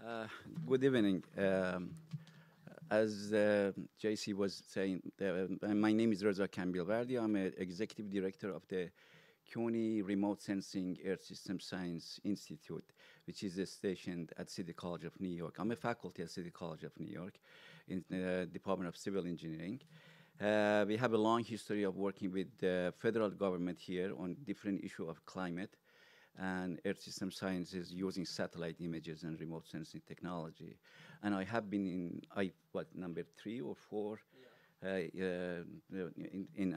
Uh, Good evening. As JC was saying, my name is Reza Khanbilvardi. I'm an executive director of the CUNY Remote Sensing Earth System Science Institute, which is stationed at City College of New York. I'm a faculty at City College of New York in the Department of Civil Engineering. We have a long history of working with the federal government here on different issues of climate and earth system sciences using satellite images and remote sensing technology. And I have been number 3 or 4 in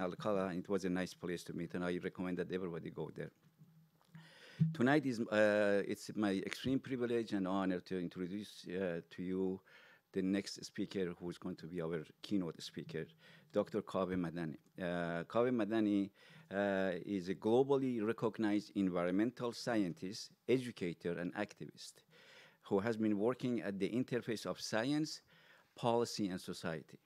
Alcalá. It was a nice place to meet, and I recommend that everybody go there. Tonight it's my extreme privilege and honor to introduce to you the next speaker, who is going to be our keynote speaker, Dr. Kaveh Madani. Kaveh Madani is a globally recognized environmental scientist, educator, and activist who has been working at the interface of science, policy, and society.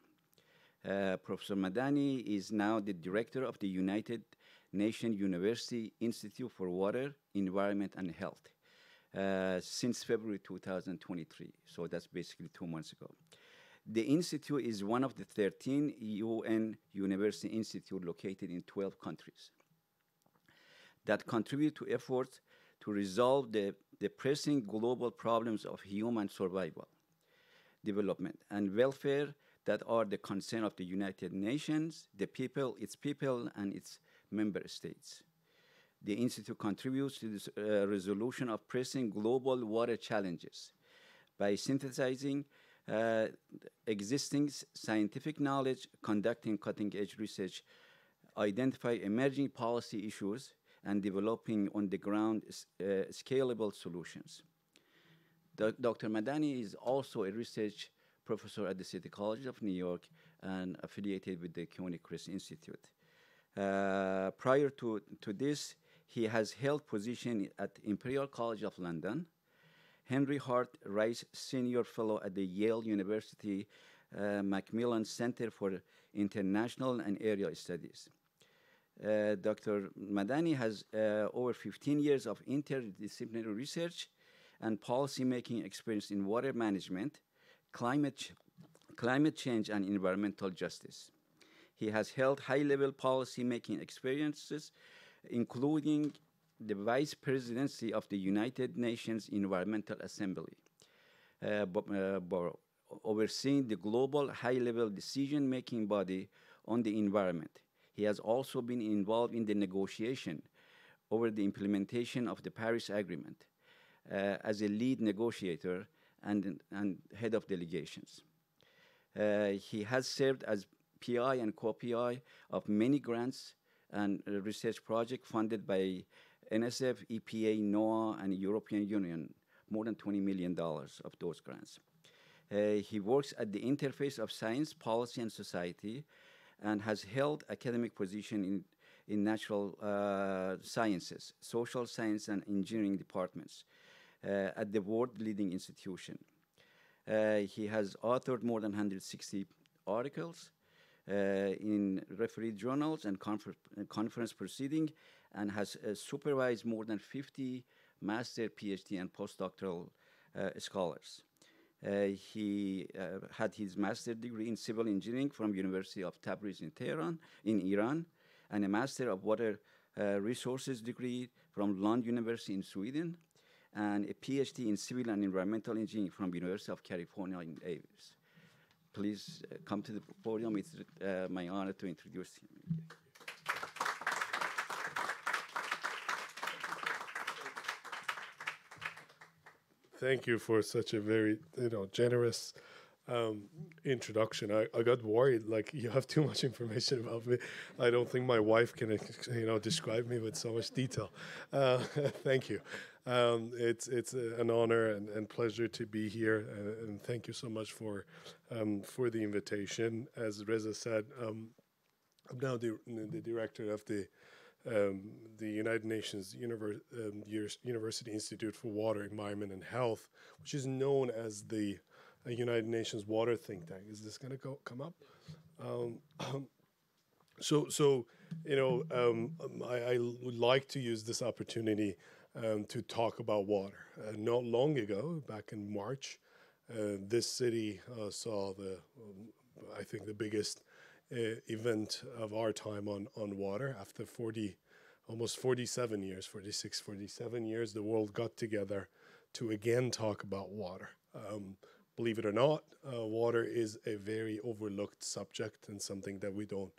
Professor Madani is now the director of the United Nations University Institute for Water, Environment, and Health since February 2023. So that's basically 2 months ago. The institute is one of the 13 UN university institutes located in 12 countries that contribute to efforts to resolve the pressing global problems of human survival, development, and welfare that are the concern of the United Nations, the people, its people, and its member states. The institute contributes to the resolution of pressing global water challenges by synthesizing existing scientific knowledge, conducting cutting-edge research, identify emerging policy issues, and developing on-the-ground scalable solutions. Dr. Madani is also a research professor at the City College of New York and affiliated with the CUNY-CREST Institute. Prior to this, he has held position at Imperial College of London, Henry Hart Rice Senior Fellow at the Yale University MacMillan Center for International and Area Studies. Dr. Madani has over 15 years of interdisciplinary research and policy-making experience in water management, climate change, and environmental justice. He has held high-level policy-making experiences, including the Vice Presidency of the United Nations Environmental Assembly, overseeing the global high-level decision-making body on the environment. He has also been involved in the negotiation over the implementation of the Paris Agreement as a lead negotiator and head of delegations. He has served as PI and co-PI of many grants and research projects funded by NSF, EPA, NOAA, and European Union, more than $20 million of those grants. He works at the interface of science, policy, and society, and has held academic position in natural sciences, social science, and engineering departments at the world-leading institution. He has authored more than 160 articles in refereed journals and conference proceedings, and has supervised more than 50 master, PhD, and postdoctoral scholars. He had his master's degree in civil engineering from University of Tabriz in Tehran, in Iran, and a master of water resources degree from Lund University in Sweden, and a PhD in civil and environmental engineering from University of California in Davis. Please come to the podium. It's my honor to introduce him. Thank you for such a very generous introduction. I got worried, like, you have too much information about me. I don't think my wife can describe me with so much detail. Thank you. It's an honor and pleasure to be here, and thank you so much for the invitation. As Reza said, I'm now the director of the United Nations University Institute for Water, Environment, and Health, which is known as the United Nations Water Think Tank. Is this going to come up? I would like to use this opportunity to talk about water. Not long ago, back in March, this city saw I think the biggest event of our time on water. After almost 47 years, 46, 47 years, the world got together to again talk about water. Believe it or not, water is a very overlooked subject and something that we don't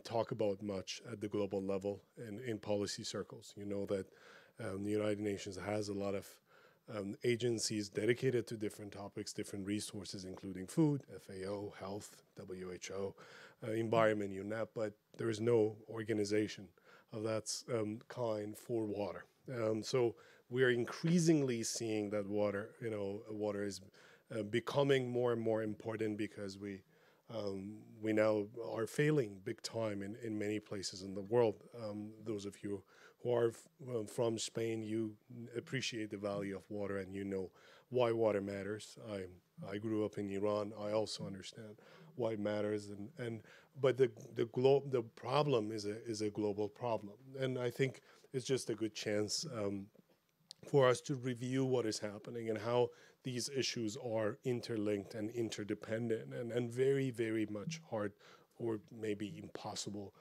talk about much at the global level and in policy circles. You know that the United Nations has a lot of agencies dedicated to different topics, different resources, including food, FAO, health, WHO, environment, UNEP, but there is no organization of that kind for water. So we are increasingly seeing that water is becoming more and more important because we now are failing big time in many places in the world. Those of you who are from Spain, you appreciate the value of water and you know why water matters. I grew up in Iran. I also understand why it matters. But the problem is a global problem, and I think it's just a good chance for us to review what is happening and how these issues are interlinked and interdependent and very, very much hard or maybe impossible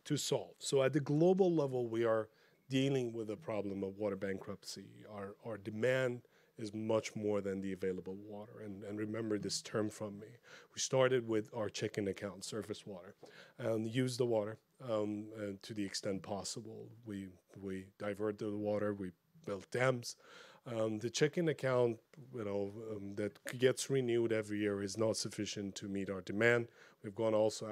to solve. So at the global level, we are dealing with the problem of water bankruptcy. Our demand is much more than the available water. And remember this term from me. We started with our checking account, surface water, and use the water to the extent possible. We divert the water, we built dams. The checking account, that gets renewed every year is not sufficient to meet our demand. We've gone also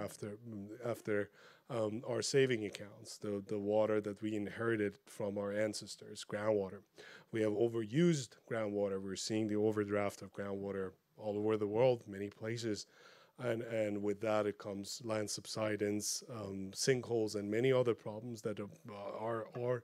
after our saving accounts, the water that we inherited from our ancestors, groundwater. We have overused groundwater. We're seeing the overdraft of groundwater all over the world, many places. And with that, it comes land subsidence, sinkholes, and many other problems that are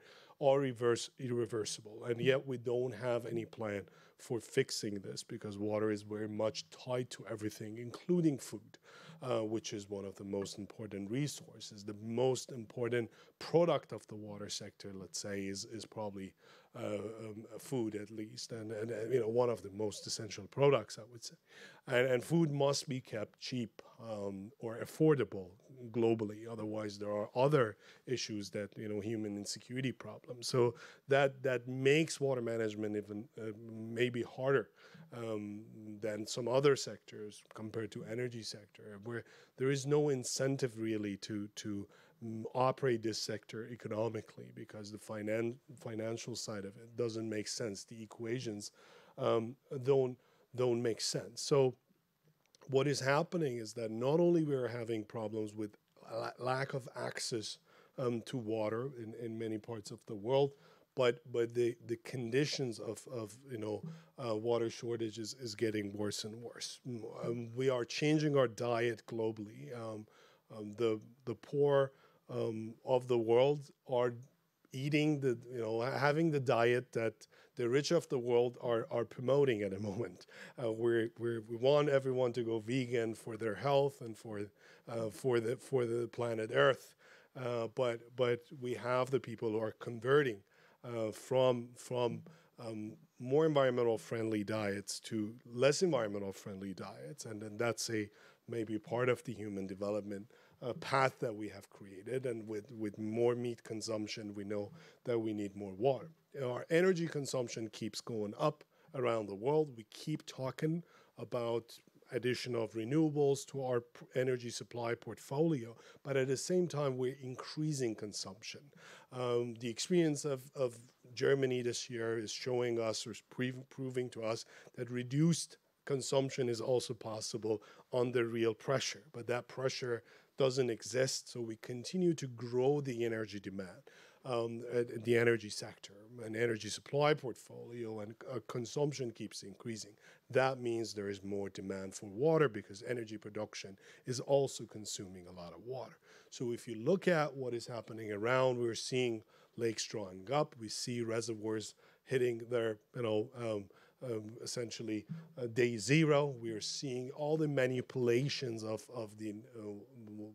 irreversible. And yet we don't have any plan for fixing this because water is very much tied to everything, including food, which is one of the most important resources. The most important product of the water sector, let's say, is probably food, at least, and one of the most essential products, I would say. And food must be kept cheap or affordable globally. Otherwise, there are other issues that human insecurity problems. So that makes water management even maybe harder than some other sectors compared to energy sector, where there is no incentive really to operate this sector economically because the financial side of it doesn't make sense. The equations don't make sense. So what is happening is that not only we are having problems with lack of access to water in many parts of the world, but the conditions of water shortages is getting worse and worse. We are changing our diet globally. The poor of the world are eating having the diet that the rich of the world are promoting at the moment. We want everyone to go vegan for their health and for the planet Earth, but we have the people who are converting from more environmental friendly diets to less environmental friendly diets, and then that's maybe part of the human development path that we have created. And with more meat consumption, we know that we need more water. Our energy consumption keeps going up around the world. We keep talking about addition of renewables to our energy supply portfolio, but at the same time, we're increasing consumption. The experience of Germany this year is showing us, or proving to us, that reduced consumption is also possible under real pressure, but that pressure doesn't exist, so we continue to grow the energy demand, the energy sector, and energy supply portfolio, and consumption keeps increasing. That means there is more demand for water because energy production is also consuming a lot of water. So if you look at what is happening around, we're seeing lakes drying up, we see reservoirs hitting their, essentially day zero. We are seeing all the manipulations of the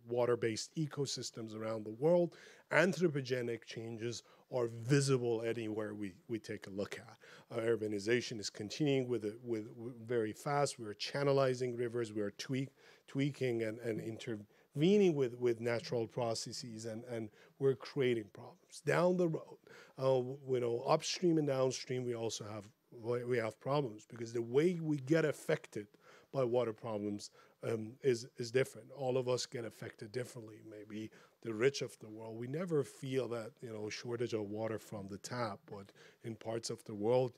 water-based ecosystems around the world. Anthropogenic changes are visible anywhere we take a look at. Urbanization is continuing with very fast. We're channelizing rivers. We're tweaking and intervening with natural processes, and we're creating problems. Down the road, upstream and downstream, we also have problems, because the way we get affected by water problems is different. All of us get affected differently. Maybe the rich of the world, we never feel that shortage of water from the tap, but in parts of the world,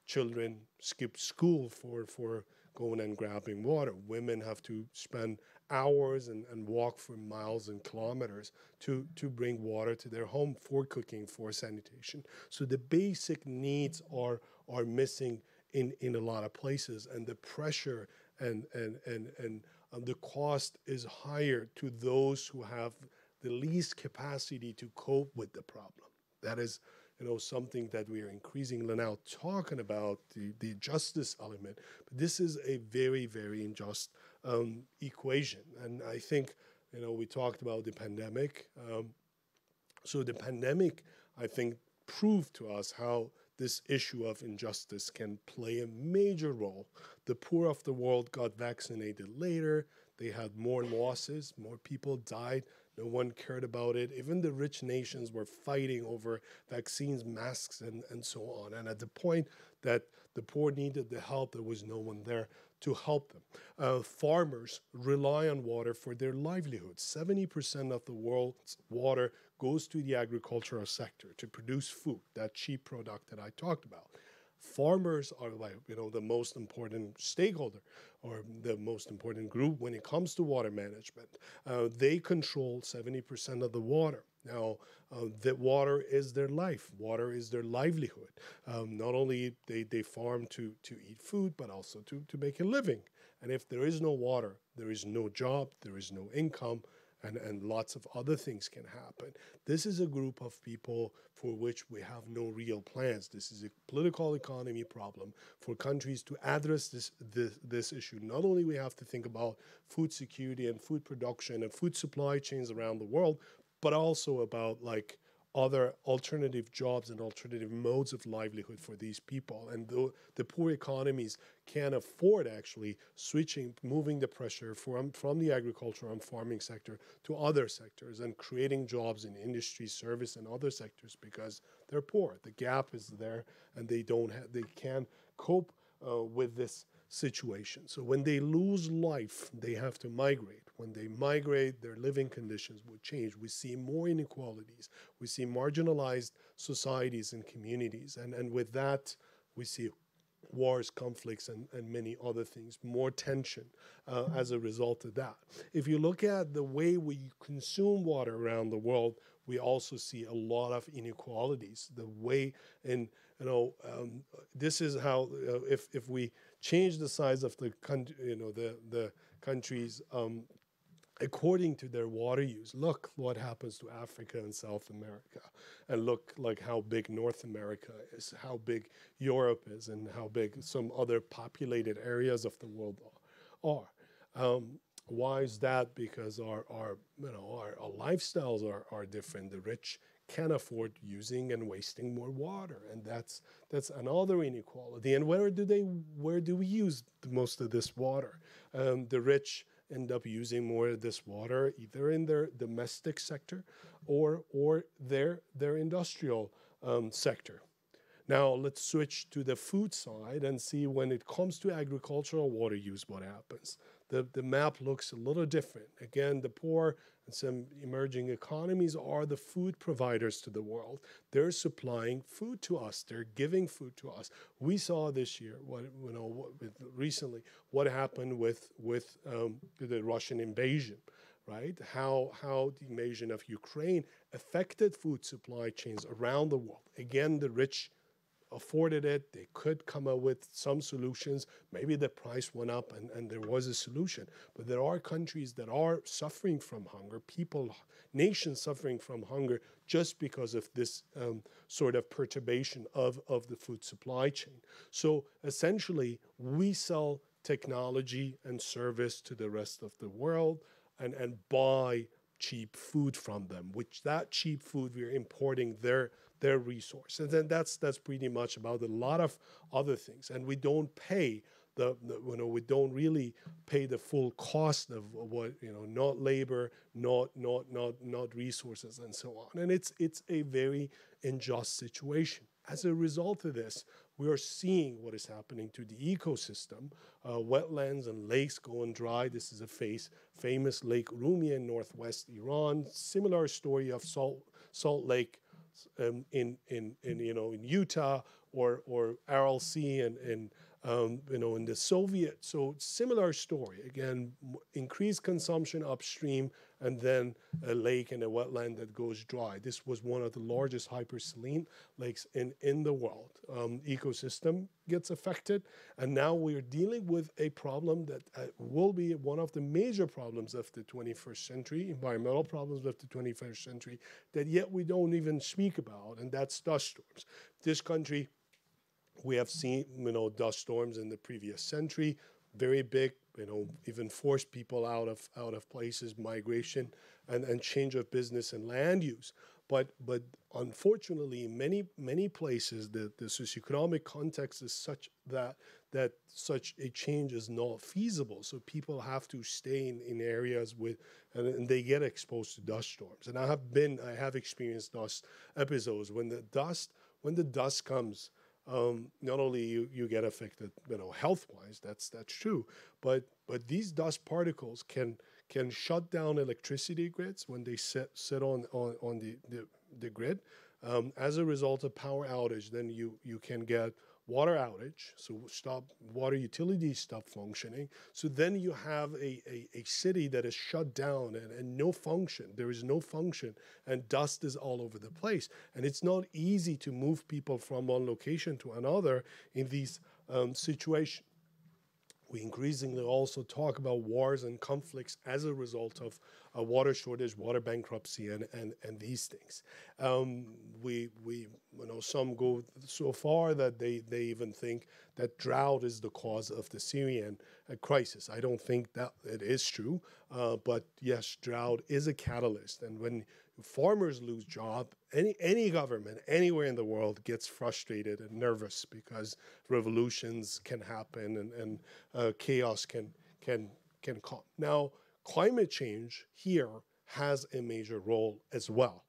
children skip school for going and grabbing water. Women have to spend hours and walk for miles and kilometers to bring water to their home for cooking, for sanitation. So the basic needs are missing in a lot of places, and the pressure and the cost is higher to those who have the least capacity to cope with the problem. That is, something that we are increasingly now talking about, the justice element. But this is a very, very unjust equation. And I think, we talked about the pandemic. So the pandemic, I think, proved to us how this issue of injustice can play a major role. The poor of the world got vaccinated later. They had more losses. More people died. No one cared about it. Even the rich nations were fighting over vaccines, masks, and so on. And at the point that the poor needed the help, there was no one there to help them. Farmers rely on water for their livelihood. 70% of the world's water goes to the agricultural sector to produce food, that cheap product that I talked about. Farmers are the most important stakeholder, or the most important group when it comes to water management. They control 70% of the water. Now, that water is their life. Water is their livelihood. Not only they farm to eat food, but also to make a living. And if there is no water, there is no job, there is no income, and lots of other things can happen. This is a group of people for which we have no real plans. This is a political economy problem. For countries to address this issue, not only we have to think about food security and food production and food supply chains around the world, but also about other alternative jobs and alternative modes of livelihood for these people. And the poor economies can't afford actually moving the pressure from the agricultural and farming sector to other sectors and creating jobs in industry, service, and other sectors, because they're poor. The gap is there, and they can't cope with this situation. So when they lose life, they have to migrate. When they migrate, their living conditions will change. We see more inequalities. We see marginalized societies and communities. And with that, we see wars, conflicts, and many other things, more tension as a result of that. If you look at the way we consume water around the world, we also see a lot of inequalities. The way, this is how, if we change the size of the country, the countries according to their water use. Look what happens to Africa and South America, and look how big North America is, how big Europe is, and how big some other populated areas of the world are. Why is that? Because our lifestyles are different. The rich can afford using and wasting more water, and that's another inequality. And where do we use most of this water? The rich end up using more of this water either in their domestic sector or their industrial sector. Now let's switch to the food side and see, when it comes to agricultural water use, what happens. The map looks a little different. Again, the poor and some emerging economies are the food providers to the world. They're supplying food to us. They're giving food to us. We saw this year, recently, what happened with the Russian invasion, right? How the invasion of Ukraine affected food supply chains around the world. Again, the rich afforded it. They could come up with some solutions. Maybe the price went up and there was a solution. But there are countries that are suffering from hunger, nations suffering from hunger just because of this sort of perturbation of the food supply chain. So essentially, we sell technology and service to the rest of the world and buy cheap food from them, which that cheap food we're importing their their resource. And then that's pretty much about a lot of other things. And we don't pay we don't really pay the full cost of what, not labor, not resources, and so on. And it's a very unjust situation. As a result of this, we are seeing what is happening to the ecosystem. Wetlands and lakes going dry. This is a famous Lake Urumia in northwest Iran. Similar story of Salt Lake in Utah, or Aral Sea and in the Soviet. So similar story. Again, increased consumption upstream, and then a lake and a wetland that goes dry. This was one of the largest hypersaline lakes in the world. Ecosystem gets affected, and now we are dealing with a problem that will be one of the major problems of the 21st century, environmental problems of the 21st century, that yet we don't even speak about, and that's dust storms. This country, we have seen, dust storms in the previous century, very big, even forced people out of places, migration, and change of business and land use. But unfortunately, in many places, the socioeconomic context is such that such a change is not feasible. So people have to stay in areas and they get exposed to dust storms. And I have experienced dust episodes when the dust comes. Not only you get affected, health-wise, that's true, but these dust particles can shut down electricity grids when they sit on the grid. As a result of power outage, then you can get water outage, so water utilities stop functioning. So then you have a city that is shut down and no function. There is no function, and dust is all over the place. And it's not easy to move people from one location to another in these situations. We increasingly also talk about wars and conflicts as a result of a water shortage, water bankruptcy, and these things. Some go so far that they even think that drought is the cause of the Syrian crisis. I don't think that it is true, but yes, drought is a catalyst. And when farmers lose jobs, any government anywhere in the world gets frustrated and nervous because revolutions can happen and chaos can come. Now, climate change here has a major role as well.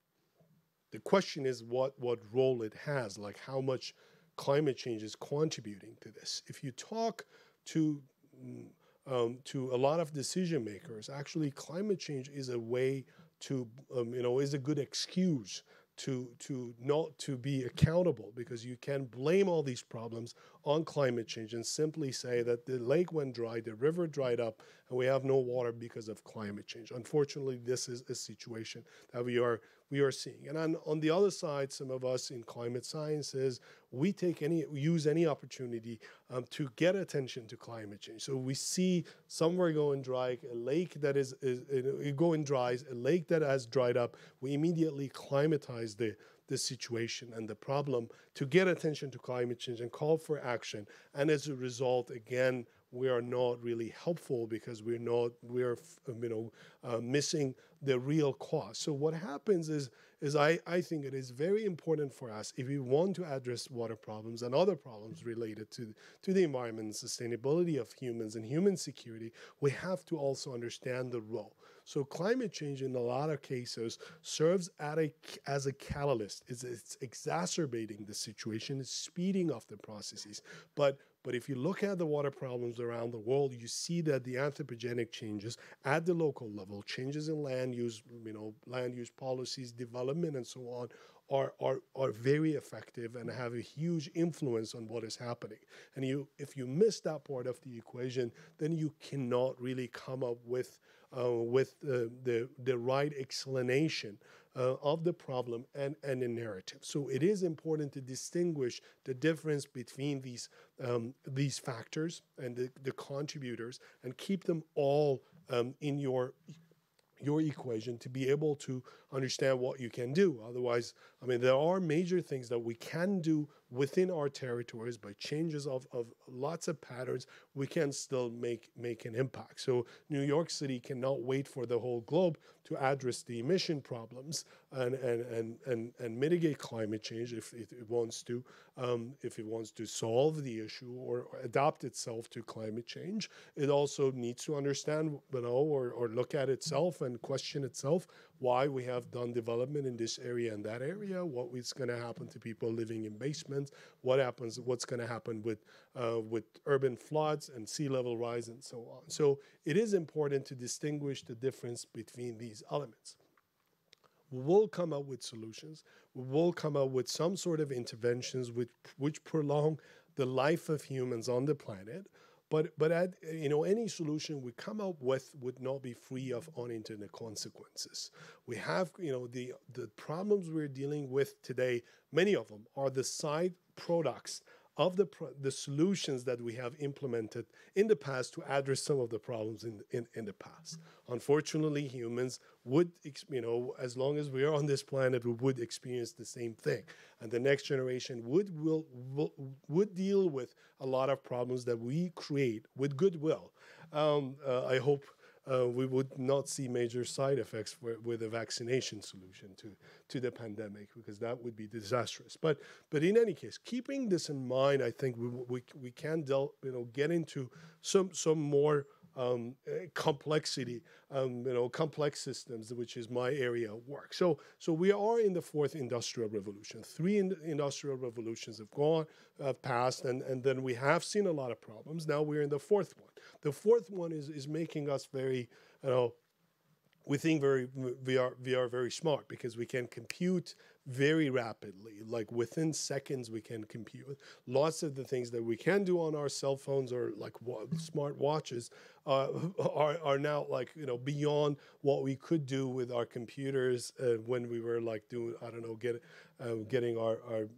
The question is what role it has, like how much climate change is contributing to this. If you talk to a lot of decision makers, actually climate change is a way to, is a good excuse to not to be accountable, because you can blame all these problems on climate change and simply say that the lake went dry, the river dried up, and we have no water because of climate change. Unfortunately, this is a situation that we are seeing. And on the other side, some of us in climate sciences, we use any opportunity to get attention to climate change. So we see somewhere going dry, a lake that is going dry, a lake that has dried up, we immediately climatize the situation and the problem to get attention to climate change and call for action. And as a result, again, we are not really helpful because we're missing the real cause. So what happens is I think it is very important for us, if we want to address water problems and other problems related to the environment and sustainability of humans and human security, we have to also understand the role. So climate change in a lot of cases serves as a catalyst. It's exacerbating the situation, it's speeding up the processes. But if you look at the water problems around the world, you see that the anthropogenic changes at the local level, changes in land use, land use policies, development, and so on, are very effective and have a huge influence on what is happening. And if you miss that part of the equation, then you cannot really come up with the right explanation of the problem and a narrative. So it is important to distinguish the difference between these factors and the contributors, and keep them all in your equation to be able to understand what you can do. Otherwise, there are major things that we can do within our territories, by changes of lots of patterns, we can still make an impact. So New York City cannot wait for the whole globe to address the emission problems and mitigate climate change if it wants to solve the issue or adapt itself to climate change. It also needs to understand, or look at itself and question itself why we have done development in this area and that area, what is going to happen to people living in basements, what's going to happen with urban floods and sea level rise and so on. So it is important to distinguish the difference between these elements. We will come up with solutions. We will come up with some sort of interventions which prolong the life of humans on the planet. But any solution we come up with would not be free of unintended consequences. We have, the problems we're dealing with today, many of them are the side products of the solutions that we have implemented in the past to address some of the problems in the past. Unfortunately, humans would, as long as we are on this planet, we would experience the same thing. And the next generation would deal with a lot of problems that we create with goodwill. I hope we would not see major side effects with a vaccination solution to the pandemic, because that would be disastrous. But in any case, keeping this in mind, I think we can get into some more complexity, complex systems, which is my area of work. So we are in the fourth industrial revolution. Three industrial revolutions have passed, and then we have seen a lot of problems. Now we're in the fourth one. The fourth one is making us very, we think we are very smart, because we can compute very rapidly. Like within seconds, we can compute. Lots of the things that we can do on our cell phones or like smart watches are now beyond what we could do with our computers when we were doing, getting our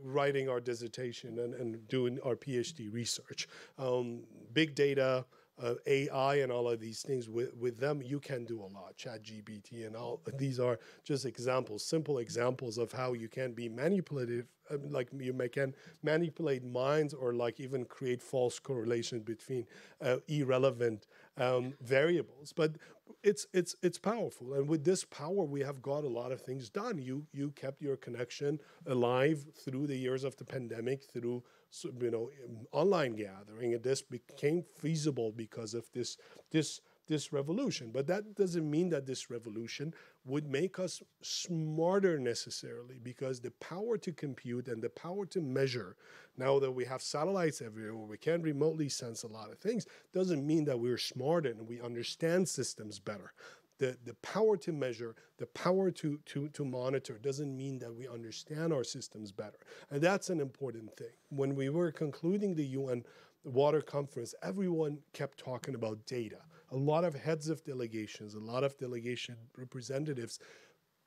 writing our dissertation and doing our PhD research. Big data, AI and all of these things, with them you can do a lot. ChatGPT and all these are just examples, simple examples of how you can be manipulative, can manipulate minds, or even create false correlations between irrelevant variables. But it's powerful, and with this power we have got a lot of things done. You kept your connection alive through the years of the pandemic, through online gathering, and this became feasible because of this revolution. But that doesn't mean that this revolution would make us smarter necessarily, because the power to compute and the power to measure, now that we have satellites everywhere, we can remotely sense a lot of things, doesn't mean that we're smarter and we understand systems better. The power to measure, the power to monitor doesn't mean that we understand our systems better. And that's an important thing. When we were concluding the UN Water Conference, everyone kept talking about data. A lot of heads of delegations, a lot of delegation representatives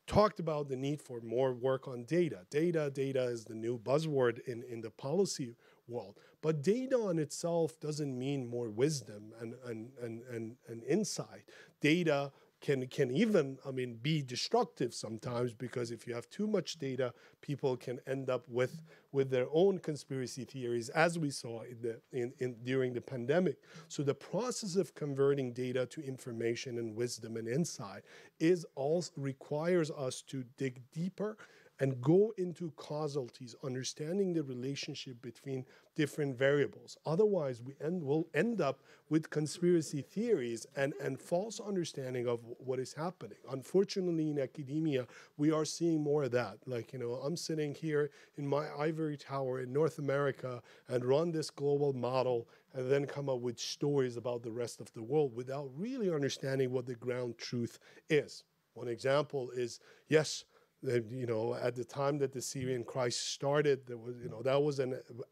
talked about the need for more work on data. Data is the new buzzword in the policy world. But data on itself doesn't mean more wisdom and insight. Data can even, be destructive sometimes, because if you have too much data, people can end up with their own conspiracy theories, as we saw during the pandemic. So the process of converting data to information and wisdom and insight requires us to dig deeper and go into causalties, understanding the relationship between different variables. Otherwise, we'll end up with conspiracy theories and false understanding of what is happening. Unfortunately, in academia, we are seeing more of that. I'm sitting here in my ivory tower in North America and run this global model and then come up with stories about the rest of the world without really understanding what the ground truth is. One example is, yes, at the time that the Syrian crisis started, there was, that was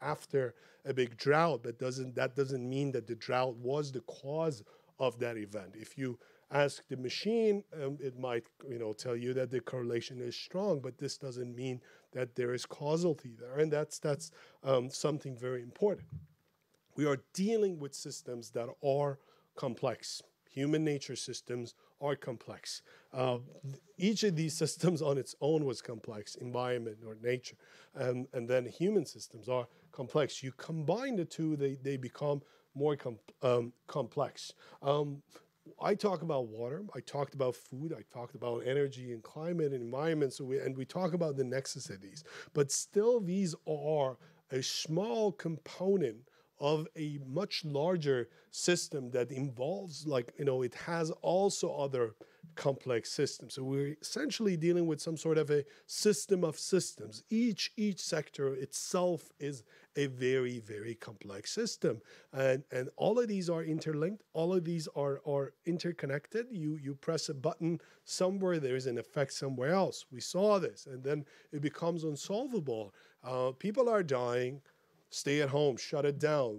after a big drought, but that doesn't mean that the drought was the cause of that event. If you ask the machine, it might, tell you that the correlation is strong, but this doesn't mean that there is causality there, and that's something very important. We are dealing with systems that are complex. Human nature systems are complex. Each of these systems on its own was complex, environment or nature, and then human systems are complex. You combine the two, they become more complex. I talk about water, I talked about food, I talked about energy and climate and environment, and we talk about the nexus of these. But still, these are a small component of a much larger system that involves, like, it has also other complex systems. So we're essentially dealing with some sort of a system of systems. Each sector itself is a very, very complex system. And all of these are interlinked. All of these are interconnected. You press a button somewhere, there's an effect somewhere else. We saw this, and then it becomes unsolvable. People are dying. Stay at home, shut it down.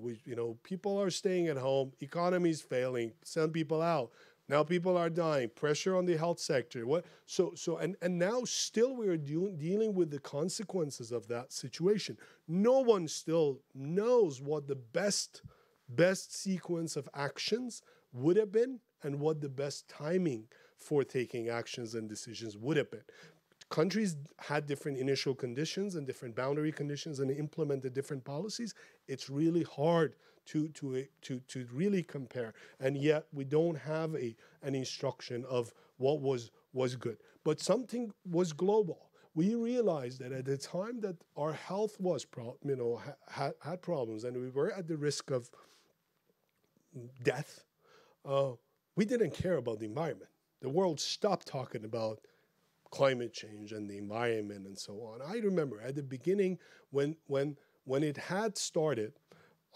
People are staying at home. Economy's failing. Send people out. Now people are dying. Pressure on the health sector. And now still we are dealing with the consequences of that situation. No one still knows what the best sequence of actions would have been and what the best timing for taking actions and decisions would have been. Countries had different initial conditions and different boundary conditions and implemented different policies. It's really hard to really compare, and yet we don't have an instruction of what was good. But something was global. We realized that at the time that our health was had problems and we were at the risk of death, we didn't care about the environment. The world stopped talking about climate change and the environment and so on. I remember at the beginning when it had started,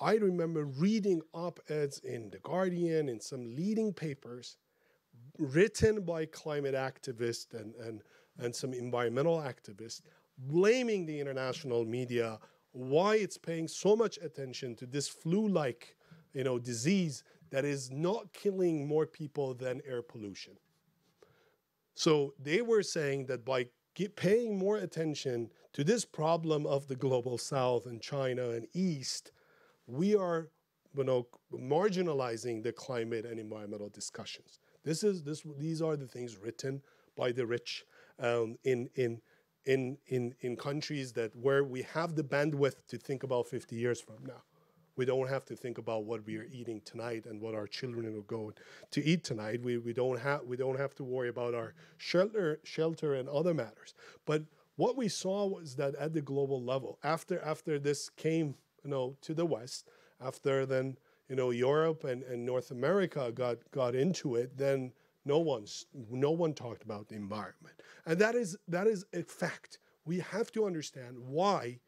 I remember reading op-eds in The Guardian, in some leading papers, written by climate activists and some environmental activists, blaming the international media, why it's paying so much attention to this flu-like disease that is not killing more people than air pollution. So they were saying that by paying more attention to this problem of the global South and China and East, we are, marginalizing the climate and environmental discussions. These are the things written by the rich in countries where we have the bandwidth to think about 50 years from now. We don't have to think about what we are eating tonight and what our children are going to eat tonight. We don't have to worry about our shelter and other matters. But what we saw was that at the global level, after this came to the West, after then Europe and North America got into it, then no one talked about the environment, and that is a fact. We have to understand why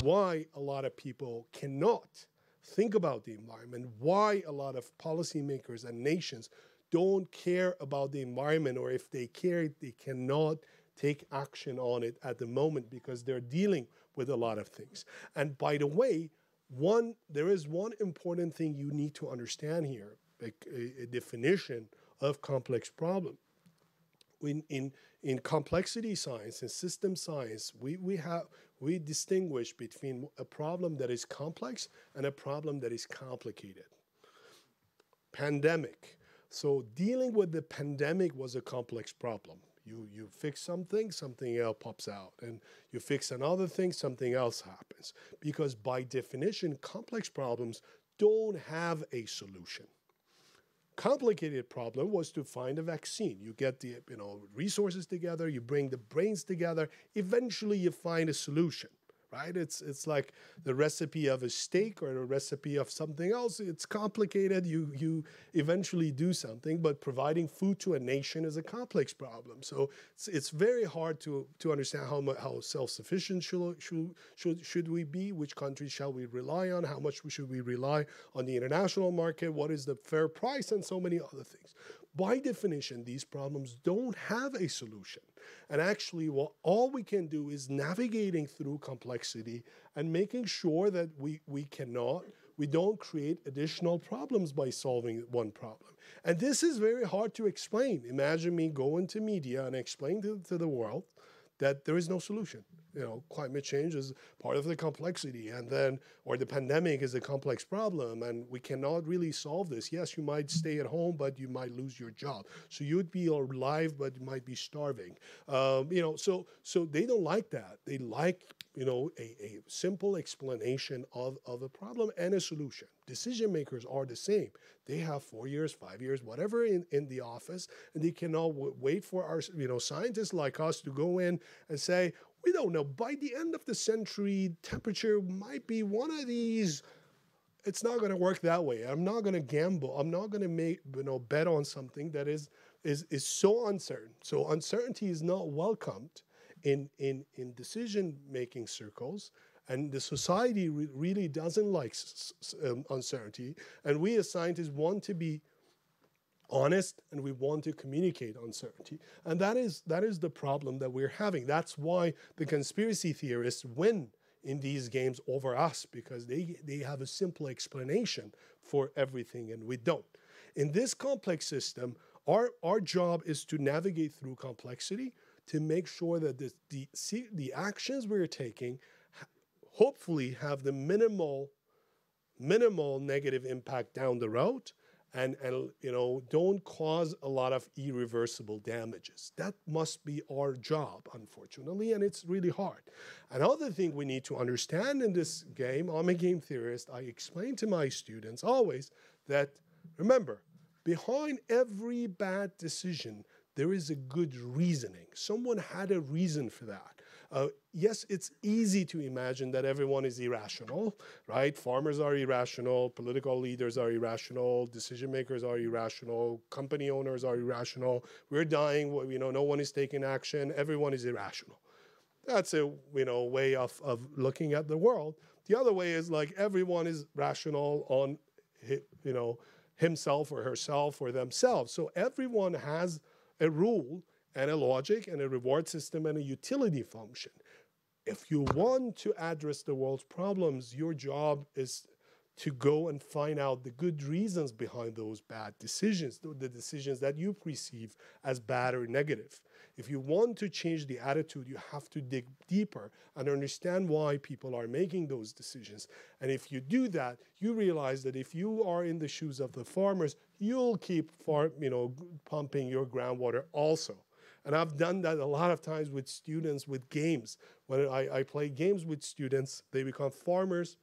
a lot of people cannot think about the environment, why a lot of policymakers and nations don't care about the environment, or if they care, they cannot take action on it at the moment because they're dealing with a lot of things. And by the way, there is one important thing you need to understand here, a definition of complex problem. In complexity science and system science, we distinguish between a problem that is complex and a problem that is complicated. Pandemic. So dealing with the pandemic was a complex problem. You fix something else pops out. And you fix another thing, something else happens. Because by definition, complex problems don't have a solution. Complicated problem was to find a vaccine. You get the resources together, you bring the brains together, eventually you find a solution, right? It's like the recipe of a steak or a recipe of something else. It's complicated. You eventually do something, but providing food to a nation is a complex problem. So it's very hard to understand how self-sufficient should we be, which countries shall we rely on, how much should we rely on the international market, what is the fair price, and so many other things. By definition, these problems don't have a solution. And actually, all we can do is navigating through complexity and making sure that we don't create additional problems by solving one problem. And this is very hard to explain. Imagine me going to media and explain to the world that there is no solution. climate change is part of the complexity, and then, or the pandemic is a complex problem, and we cannot really solve this. Yes, you might stay at home, but you might lose your job. So you'd be alive, but you might be starving. So they don't like that. They like, a simple explanation of a problem and a solution. Decision makers are the same. They have 4 years, 5 years, whatever in the office, and they cannot wait for our, scientists like us to go in and say, we don't know, by the end of the century, temperature might be one of these. It's not going to work that way. I'm not going to gamble. I'm not going to make, bet on something that is so uncertain. So uncertainty is not welcomed in decision-making circles. And the society really doesn't like uncertainty. And we as scientists want to be honest, and we want to communicate uncertainty. And that is the problem that we're having. That's why the conspiracy theorists win in these games over us, because they have a simple explanation for everything, and we don't. In this complex system, our job is to navigate through complexity to make sure that the actions we're taking hopefully have the minimal negative impact down the road, and don't cause a lot of irreversible damages. That must be our job, unfortunately, and it's really hard. Another thing we need to understand in this game, I'm a game theorist, I explain to my students always that, remember, behind every bad decision, there is a good reasoning. Someone had a reason for that. Yes, it's easy to imagine that everyone is irrational, right? Farmers are irrational, political leaders are irrational, decision makers are irrational, company owners are irrational. We're dying, no one is taking action, everyone is irrational. That's a way of looking at the world. The other way is like everyone is rational on himself or herself or themselves. So everyone has a rule and a logic and a reward system and a utility function. If you want to address the world's problems, your job is to go and find out the good reasons behind those bad decisions, the decisions that you perceive as bad or negative. If you want to change the attitude, you have to dig deeper and understand why people are making those decisions. And if you do that, you realize that if you are in the shoes of the farmers, you'll keep pumping your groundwater also. And I've done that a lot of times with students with games. When I play games with students, they become farmers.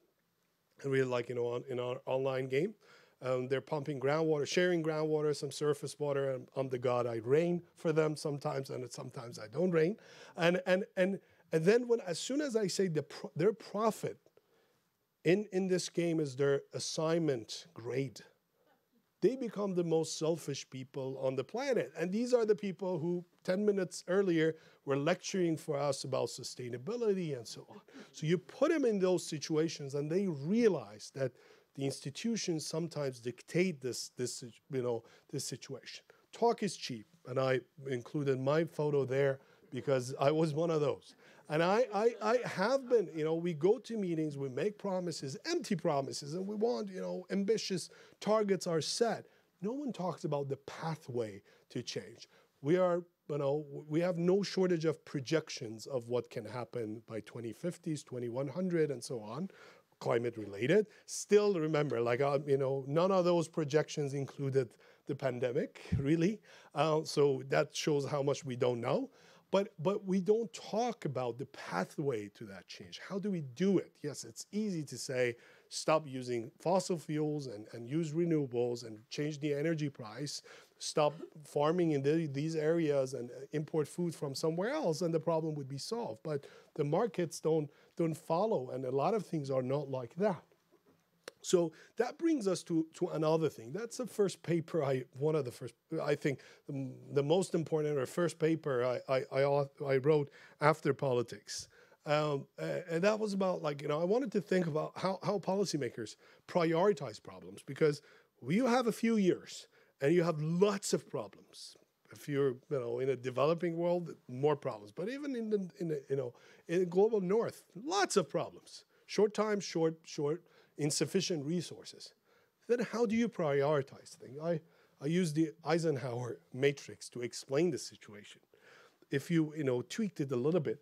And we're like, in our online game, they're pumping groundwater, sharing groundwater, some surface water. And I'm the god. I rain for them sometimes, and sometimes I don't rain. And then as soon as I say their profit in this game is their assignment grade, they become the most selfish people on the planet. And these are the people who 10 minutes earlier were lecturing for us about sustainability and so on. So you put them in those situations, and they realize that the institutions sometimes dictate this situation. Talk is cheap, and I included my photo there because I was one of those. And I have been, we go to meetings, we make promises, empty promises, and we want, ambitious targets are set. No one talks about the pathway to change. We have no shortage of projections of what can happen by 2050s, 2100, and so on, climate related. Still, remember, none of those projections included the pandemic, really. So that shows how much we don't know. But we don't talk about the pathway to that change. How do we do it? Yes, it's easy to say, stop using fossil fuels and use renewables and change the energy price, stop farming in these areas and import food from somewhere else, and the problem would be solved. But the markets don't follow, and a lot of things are not like that. So that brings us to another thing. That's the first paper, I think the most important or first paper I wrote after politics. And that was about I wanted to think about how policymakers prioritize problems, because you have a few years and you have lots of problems. If you're in a developing world, more problems. But even in the global north, lots of problems. Short time, short. Insufficient resources. Then how do you prioritize things? I use the Eisenhower matrix to explain the situation. If you tweaked it a little bit,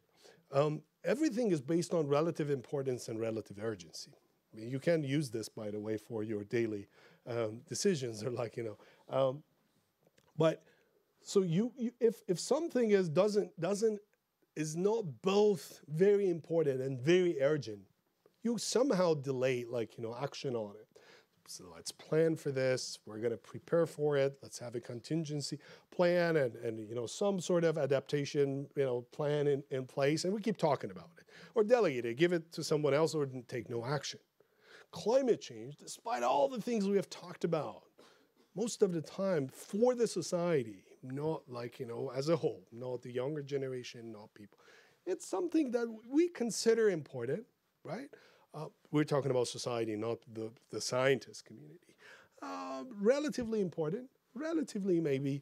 Everything is based on relative importance and relative urgency. I mean, you can use this, by the way, for your daily decisions, or like, but so if something is not both very important and very urgent, you somehow delay, like, action on it. So let's plan for this. We're going to prepare for it. Let's have a contingency plan and some sort of adaptation plan in place. And we keep talking about it. Or delegate it, give it to someone else, or take no action. Climate change, despite all the things we have talked about, most of the time for the society, not like, as a whole, not the younger generation, not people. It's something that we consider important, right? We're talking about society, not the scientist community. Relatively important, relatively maybe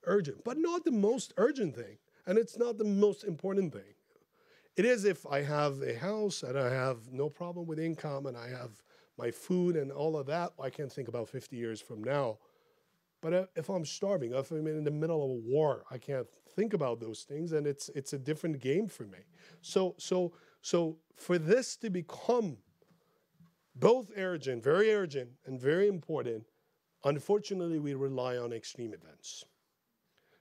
urgent, but not the most urgent thing. And it's not the most important thing. It is if I have a house and I have no problem with income and I have my food and all of that, I can think about 50 years from now. But if I'm starving, if I'm in the middle of a war, I can't think about those things, and it's a different game for me. So for this to become both urgent, and very important, unfortunately, we rely on extreme events.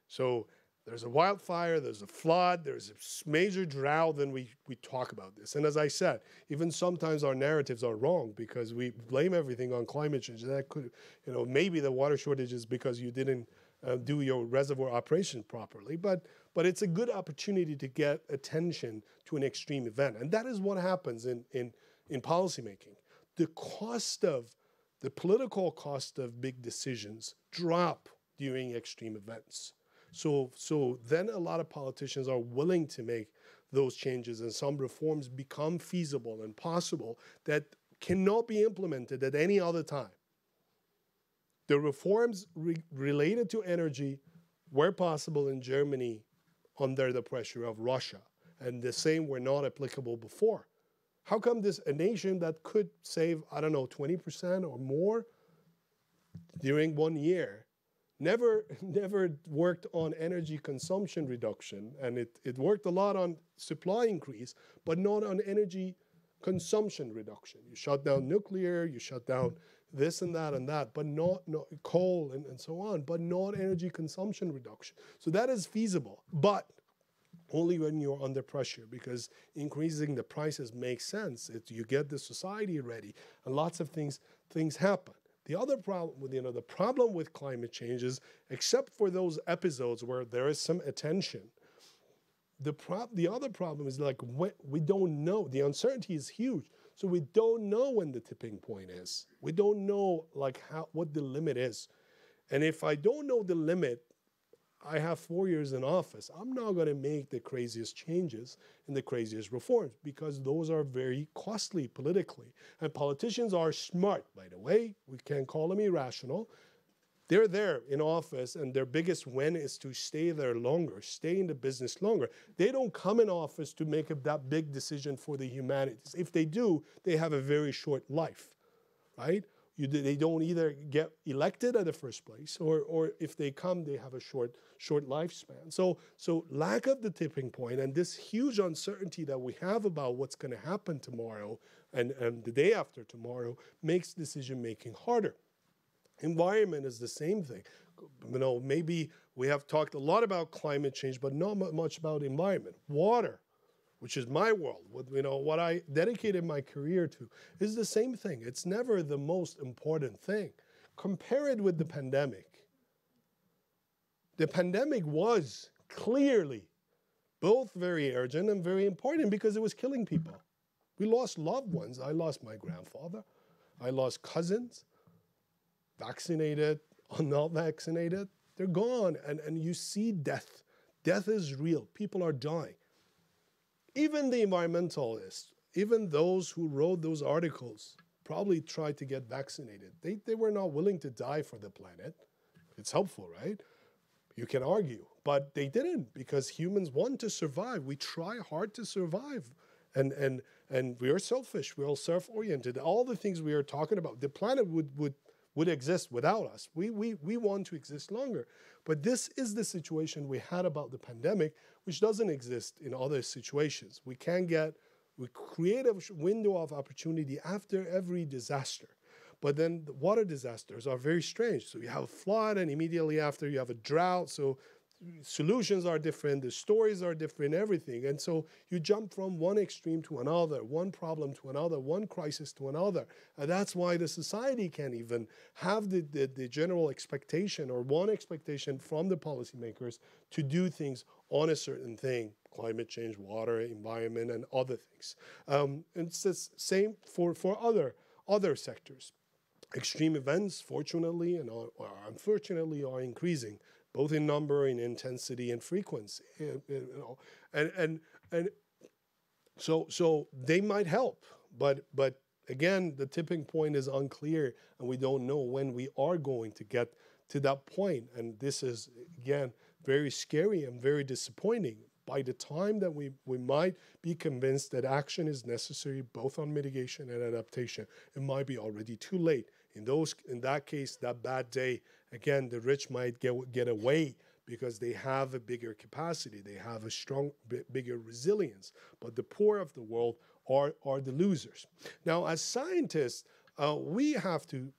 So there's a wildfire, there's a flood, there's a major drought, then we talk about this. And as I said, even sometimes our narratives are wrong because we blame everything on climate change. That could, maybe the water shortage is because you didn't do your reservoir operation properly. But it's a good opportunity to get attention to an extreme event. And that is what happens in policymaking. The political cost of big decisions drop during extreme events. So then a lot of politicians are willing to make those changes, and some reforms become feasible and possible that cannot be implemented at any other time. The reforms related to energy were possible in Germany under the pressure of Russia, and the same were not applicable before. How come a nation that could save, 20% or more during 1 year never worked on energy consumption reduction, and it worked a lot on supply increase, but not on energy consumption reduction? You shut down nuclear, you shut down this and that, but not coal and so on, but not energy consumption reduction. So that is feasible, but only when you're under pressure, because increasing the prices makes sense. You get the society ready, and lots of things happen. The other problem, the problem with climate change is, except for those episodes where there is some attention, the other problem is like we don't know. The uncertainty is huge, so we don't know when the tipping point is. We don't know what the limit is, and if I don't know the limit, I have 4 years in office, I'm not going to make the craziest changes and the craziest reforms, because those are very costly politically. And politicians are smart, by the way. We can't call them irrational. They're there in office, and their biggest win is to stay there longer, stay in the business longer. They don't come in office to make that big decision for the humanities. If they do, they have a very short life, right? They don't either get elected at the first place, or if they come, they have a short lifespan. So lack of the tipping point and this huge uncertainty that we have about what's going to happen tomorrow and the day after tomorrow makes decision making harder. Environment is the same thing. Maybe we have talked a lot about climate change, but not much about environment. Water, which is my world, what I dedicated my career to, is the same thing. It's never the most important thing. Compare it with the pandemic. The pandemic was clearly both very urgent and very important because it was killing people. We lost loved ones. I lost my grandfather. I lost cousins, vaccinated or not vaccinated. They're gone, and you see death. Death is real. People are dying. Even the environmentalists, even those who wrote those articles, probably tried to get vaccinated. They were not willing to die for the planet. It's helpful, right? You can argue, but they didn't, because humans want to survive. We try hard to survive, and we are selfish. We're all self-oriented. All the things we are talking about, the planet would would exist without us. We want to exist longer. But this is the situation we had about the pandemic, which doesn't exist in other situations. We create a window of opportunity after every disaster. But then the water disasters are very strange. So you have a flood, and immediately after you have a drought. So solutions are different, the stories are different, everything. And so you jump from one extreme to another, one problem to another, one crisis to another. And that's why the society can't even have the general expectation or one expectation from the policymakers to do things on a certain thing: climate change, water, environment, and other things. And it's the same for other sectors. Extreme events, fortunately and or unfortunately, are increasing, both in number, in intensity, and frequency. And so they might help, but again, the tipping point is unclear, and we don't know when we are going to get to that point. And this is, again, very scary and very disappointing. By the time that we might be convinced that action is necessary, both on mitigation and adaptation, it might be already too late. In that case, that bad day, again, the rich might get away because they have a bigger capacity, they have a strong, bigger resilience. But the poor of the world are the losers. Now, as scientists, we have to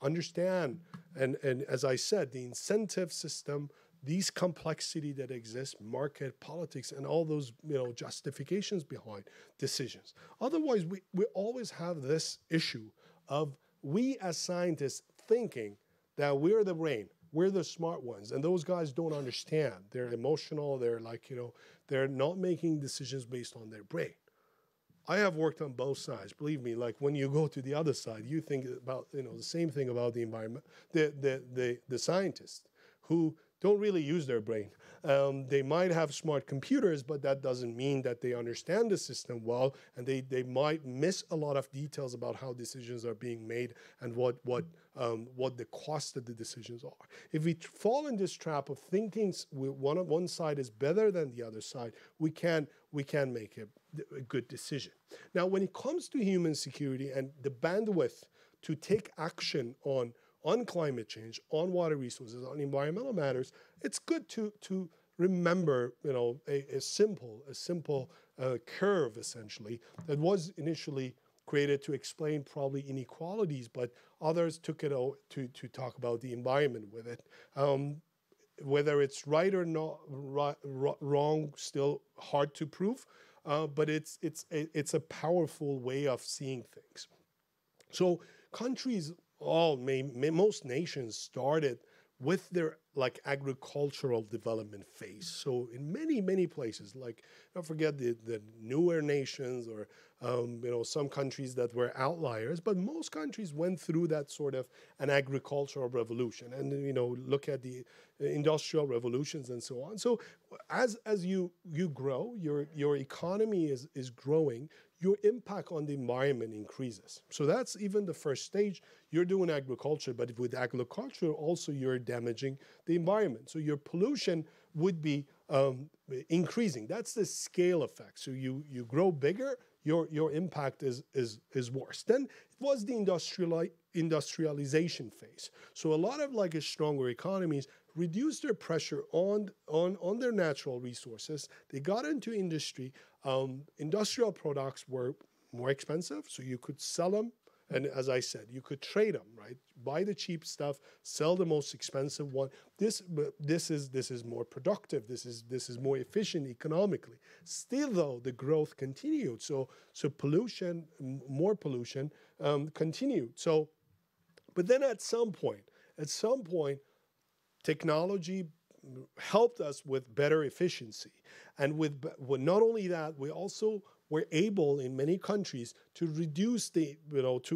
understand, and as I said, the incentive system, these complexity that exists, market, politics, and all those justifications behind decisions. Otherwise, we always have this issue of we as scientists thinking that we're the brain, we're the smart ones, and those guys don't understand. They're emotional, they're they're not making decisions based on their brain. I have worked on both sides. Believe me, like when you go to the other side, you think about the same thing about the environment, the scientists who don't really use their brain. They might have smart computers, but that doesn't mean that they understand the system well, and they might miss a lot of details about how decisions are being made and what the cost of the decisions are. If we fall in this trap of thinking one side is better than the other side, we can make a good decision. Now, when it comes to human security and the bandwidth to take action on climate change, on water resources, on environmental matters, it's good to remember, a simple curve, essentially, that was initially created to explain probably inequalities, but others took it to talk about the environment with it. Whether it's right or not wrong, still hard to prove, but it's a powerful way of seeing things. So countries, most nations started with their agricultural development phase. So in many places, don't forget the newer nations or some countries that were outliers, but most countries went through that sort of an agricultural revolution, and look at the industrial revolutions and so on. So as you grow, your economy is growing, your impact on the environment increases. So that's even the first stage. You're doing agriculture, but with agriculture also you're damaging the environment. So your pollution would be increasing. That's the scale effect. So you grow bigger, your impact is worse. Then it was the industrialization phase. So a lot of stronger economies reduced their pressure on their natural resources. They got into industry. Industrial products were more expensive, so you could sell them. And as I said, you could trade them, right? Buy the cheap stuff, sell the most expensive one. This is more productive. This is more efficient economically. Still, though, the growth continued. So pollution, more pollution, continued. So, but then at some point, technology helped us with better efficiency, and with not only that, we also were able in many countries to reduce to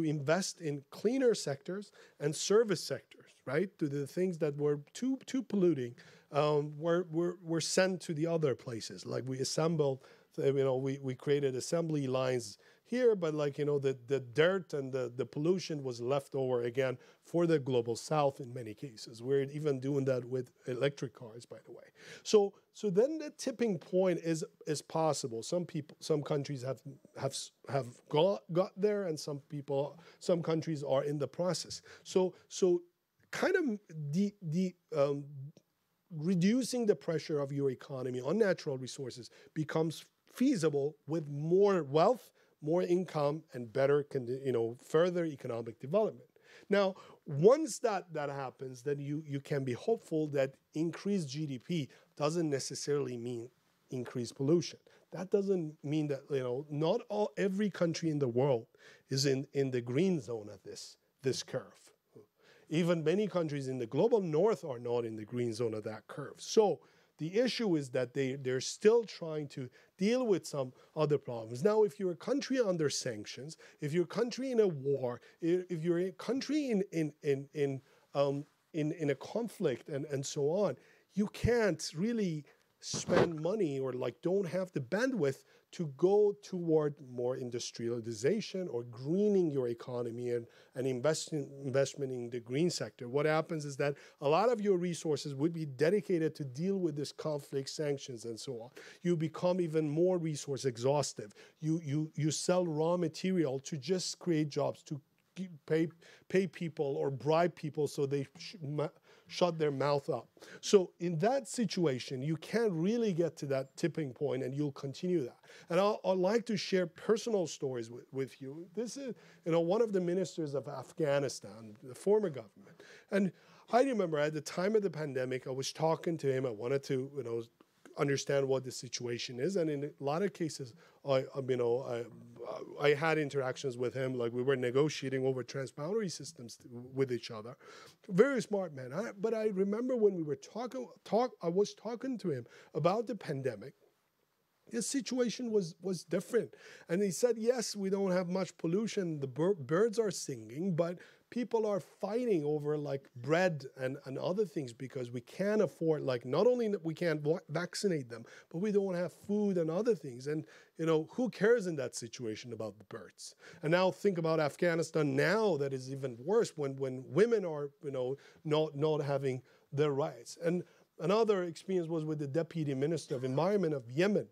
invest in cleaner sectors and service sectors, right? To the things that were too polluting were sent to the other places. Like we assembled, we created assembly lines here, but like, the dirt and the pollution was left over again for the global south in many cases. We're even doing that with electric cars, by the way. So then the tipping point is possible. Some countries have got there, and some countries are in the process. So kind of reducing the pressure of your economy on natural resources becomes feasible with more wealth, more income, and better, further economic development. Now, once that happens, then you can be hopeful that increased GDP doesn't necessarily mean increased pollution. That doesn't mean that, not every country in the world is in the green zone of this curve. Even many countries in the global north are not in the green zone of that curve. So the issue is that they're still trying to deal with some other problems. Now, if you're a country under sanctions, if you're a country in a war, if you're a country in a conflict and so on, you can't really spend money or don't have the bandwidth to go toward more industrialization or greening your economy and investment in the green sector. What happens is that a lot of your resources would be dedicated to deal with this conflict, sanctions, and so on. You become even more resource exhaustive. You sell raw material to just create jobs, to pay people or bribe people so they shut their mouth up. So in that situation, you can't really get to that tipping point, and you'll continue that. And I'd like to share personal stories with you. This is, one of the ministers of Afghanistan, the former government. And I remember at the time of the pandemic, I was talking to him. I wanted to, understand what the situation is. And in a lot of cases, I had interactions with him, like we were negotiating over transboundary systems with each other. Very smart man. But I remember when we were I was talking to him about the pandemic. His situation was different. And he said, yes, we don't have much pollution. The birds are singing, but people are fighting over bread and other things because we can't afford, not only that we can't vaccinate them, but we don't have food and other things. And, who cares in that situation about the birds? And now think about Afghanistan now, that is even worse when women are, not having their rights. And another experience was with the Deputy Minister of Environment of Yemen.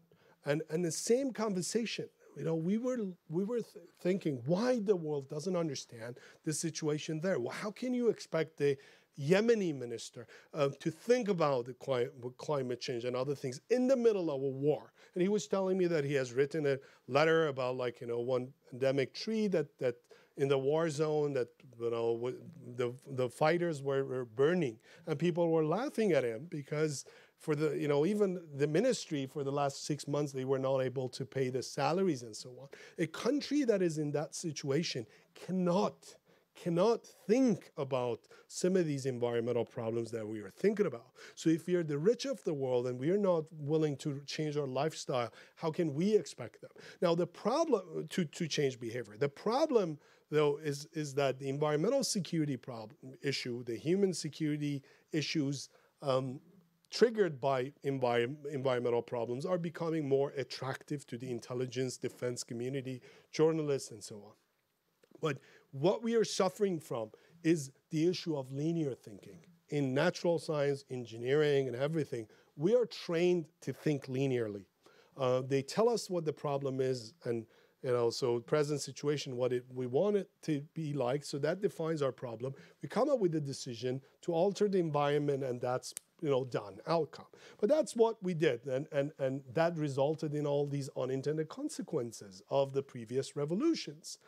And the same conversation, we were thinking why the world doesn't understand the situation there. Well, how can you expect the Yemeni minister to think about the climate change and other things in the middle of a war? And he was telling me that he has written a letter about one endemic tree that in the war zone that the fighters were burning, and people were laughing at him because for the even the ministry for the last 6 months they were not able to pay the salaries and so on. A country that is in that situation cannot think about some of these environmental problems that we are thinking about. So if we are the rich of the world and we are not willing to change our lifestyle, how can we expect them? Now the problem to change behavior, the problem though is that the environmental security issue, the human security issues triggered by environmental problems are becoming more attractive to the intelligence, defense community, journalists, and so on. But what we are suffering from is the issue of linear thinking. In natural science, engineering, and everything, we are trained to think linearly. They tell us what the problem is, and so present situation, what we want it to be like, so that defines our problem. We come up with a decision to alter the environment, and that's done, outcome. But that's what we did, and that resulted in all these unintended consequences of the previous revolutions.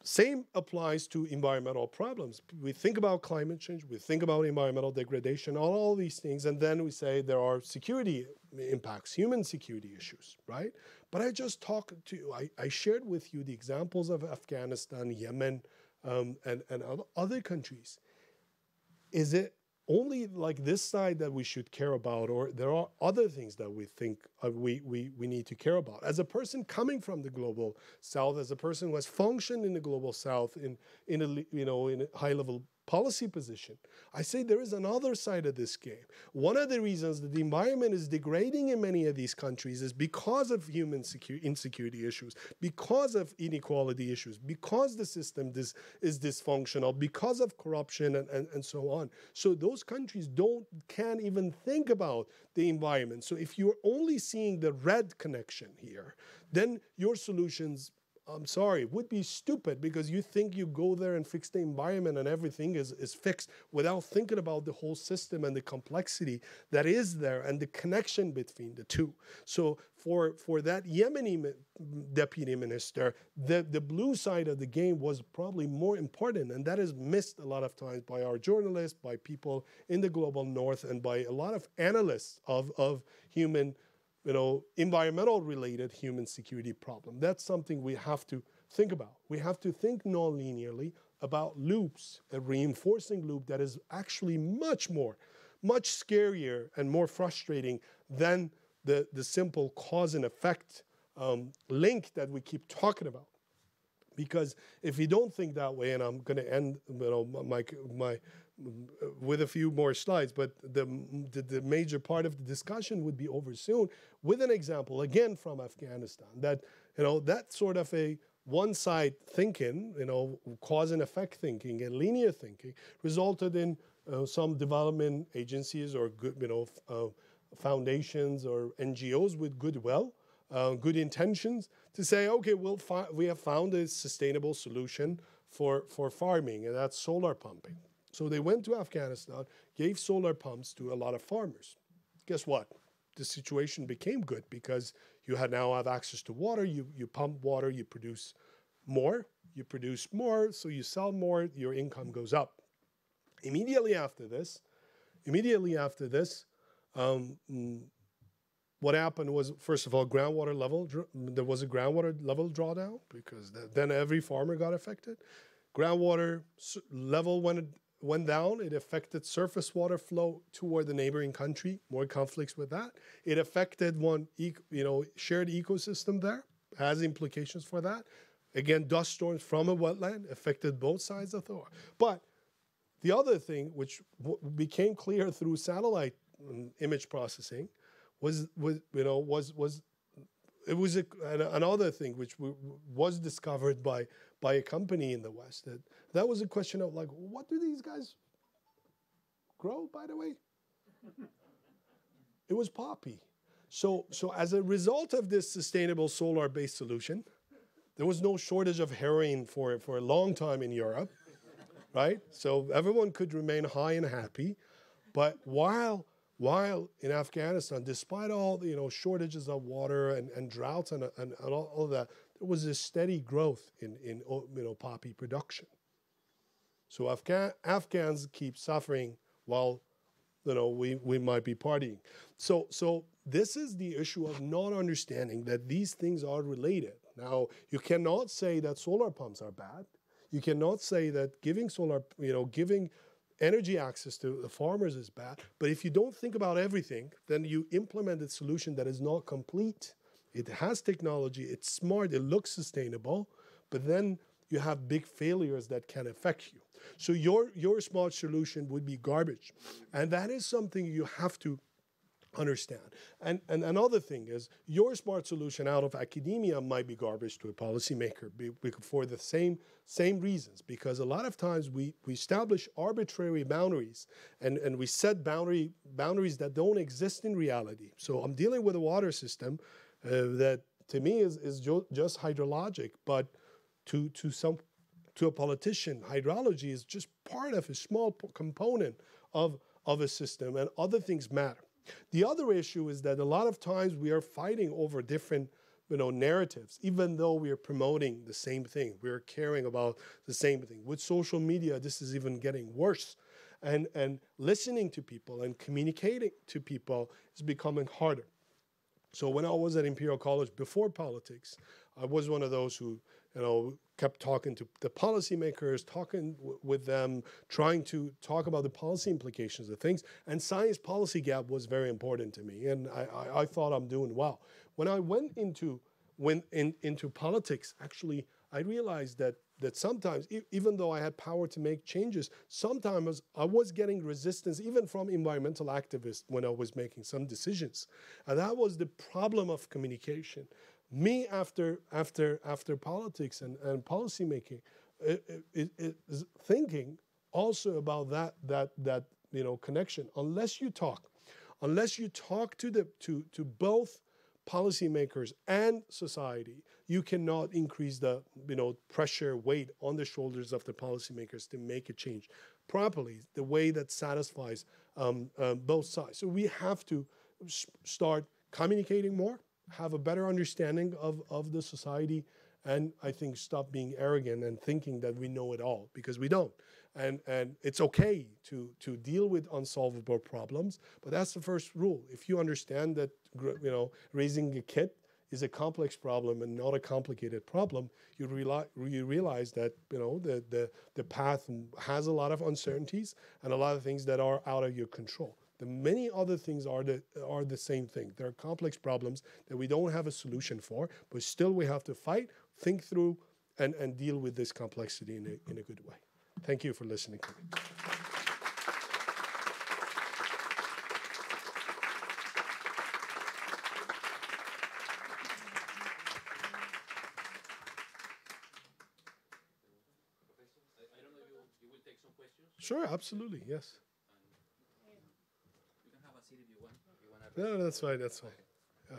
Same applies to environmental problems. We think about climate change, we think about environmental degradation, all these things, and then we say there are security impacts, human security issues, right? But I shared with you the examples of Afghanistan, Yemen, and other countries. Is it only this side that we should care about, or there are other things that we think we need to care about? As a person coming from the global south, as a person who has functioned in the global south in a high level policy position. I say there is another side of this game. One of the reasons that the environment is degrading in many of these countries is because of human insecurity issues, because of inequality issues, because the system is dysfunctional, because of corruption and so on. So those countries can't even think about the environment. So if you're only seeing the red connection here, then your solutions, I'm sorry, would be stupid, because you think you go there and fix the environment and everything is fixed without thinking about the whole system and the complexity that is there and the connection between the two. So for that Yemeni deputy minister, the blue side of the game was probably more important, and that is missed a lot of times by our journalists, by people in the global north, and by a lot of analysts of human, environmental related human security problem. That's something we have to think about. We have to think non-linearly about loops, a reinforcing loop that is actually much scarier and more frustrating than the simple cause and effect link that we keep talking about. Because if you don't think that way, and I'm going to end my with a few more slides, but the major part of the discussion would be over soon, with an example again from Afghanistan, that that sort of a one-side thinking, cause and effect thinking and linear thinking resulted in some development agencies or good foundations or NGOs with goodwill, good intentions, to say, okay, we have found a sustainable solution for farming, and that's solar pumping. So they went to Afghanistan, gave solar pumps to a lot of farmers. Guess what? The situation became good, because you now have access to water, you pump water, you produce more, so you sell more, your income goes up. Immediately after this, what happened was, first of all, there was a groundwater level drawdown, because then every farmer got affected. Groundwater level went down. It affected surface water flow toward the neighboring country, more conflicts with that. It affected shared ecosystem there, has implications for that. Again, dust storms from a wetland affected both sides of the war. But the other thing, which became clear through satellite image processing, was another thing which was discovered by a company in the West. That was a question of, like, what do these guys grow, by the way? It was poppy. So as a result of this sustainable solar-based solution, there was no shortage of heroin for a long time in Europe, right? So everyone could remain high and happy. But while in Afghanistan, despite all the shortages of water and droughts and all of that, there was a steady growth in poppy production. So Afghans keep suffering while we might be partying. So this is the issue of not understanding that these things are related. Now, you cannot say that solar pumps are bad. You cannot say that giving energy access to the farmers is bad. But if you don't think about everything, then you implement a solution that is not complete. It has technology, it's smart, it looks sustainable, but then you have big failures that can affect you. So your smart solution would be garbage. And that is something you have to understand. And another thing is, your smart solution out of academia might be garbage to a policymaker for the same reasons. Because a lot of times we establish arbitrary boundaries and we set boundaries that don't exist in reality. So I'm dealing with a water system that to me is just hydrologic, but to a politician, hydrology is just part of a small component of a system, and other things matter. The other issue is that a lot of times we are fighting over different narratives, even though we are promoting the same thing. We are caring about the same thing. With social media, this is even getting worse. And listening to people and communicating to people is becoming harder. So when I was at Imperial College before politics, I was one of those who kept talking to the policymakers, talking with them, trying to talk about the policy implications of things. And science policy gap was very important to me, and I thought I'm doing well. When I went into politics, actually, I realized that that sometimes, even though I had power to make changes, sometimes I was getting resistance even from environmental activists when I was making some decisions. And that was the problem of communication. Me, after politics and policy making, is thinking also about that connection. Unless you talk to both policymakers and society, you cannot increase the pressure weight on the shoulders of the policymakers to make a change properly, the way that satisfies both sides. So we have to start communicating more, have a better understanding of the society, and I think stop being arrogant and thinking that we know it all, because we don't. And it's okay to deal with unsolvable problems, but that's the first rule. If you understand that raising a kid is a complex problem and not a complicated problem, you realize that the path has a lot of uncertainties and a lot of things that are out of your control. The many other things are the same thing. There are complex problems that we don't have a solution for, but still we have to fight, think through, and deal with this complexity in a good way. Thank you for listening to me. I don't know if you will take some questions. Sure, absolutely, yes. You can have a seat if you want. No, that's fine, that's fine. Yeah.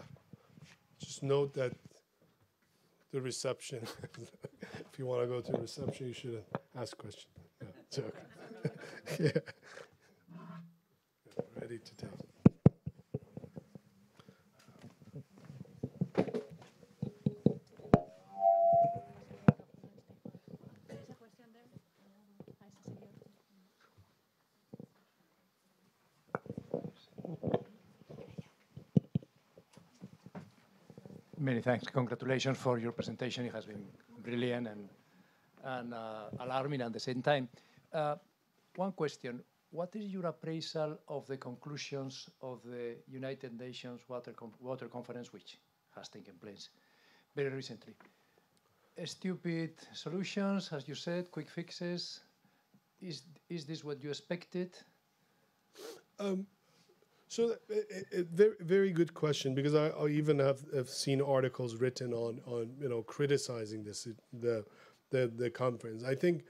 Just note that the reception, if you want to go to reception, you should ask questions. Yeah, joke. Yeah. Ready to take. Many thanks. Congratulations for your presentation. It has been brilliant and alarming at the same time. One question. What is your appraisal of the conclusions of the United Nations Water Conference, which has taken place very recently? Stupid solutions, as you said, quick fixes. Is this what you expected? So a very, very good question, because I even have seen articles written on criticizing this the conference. I think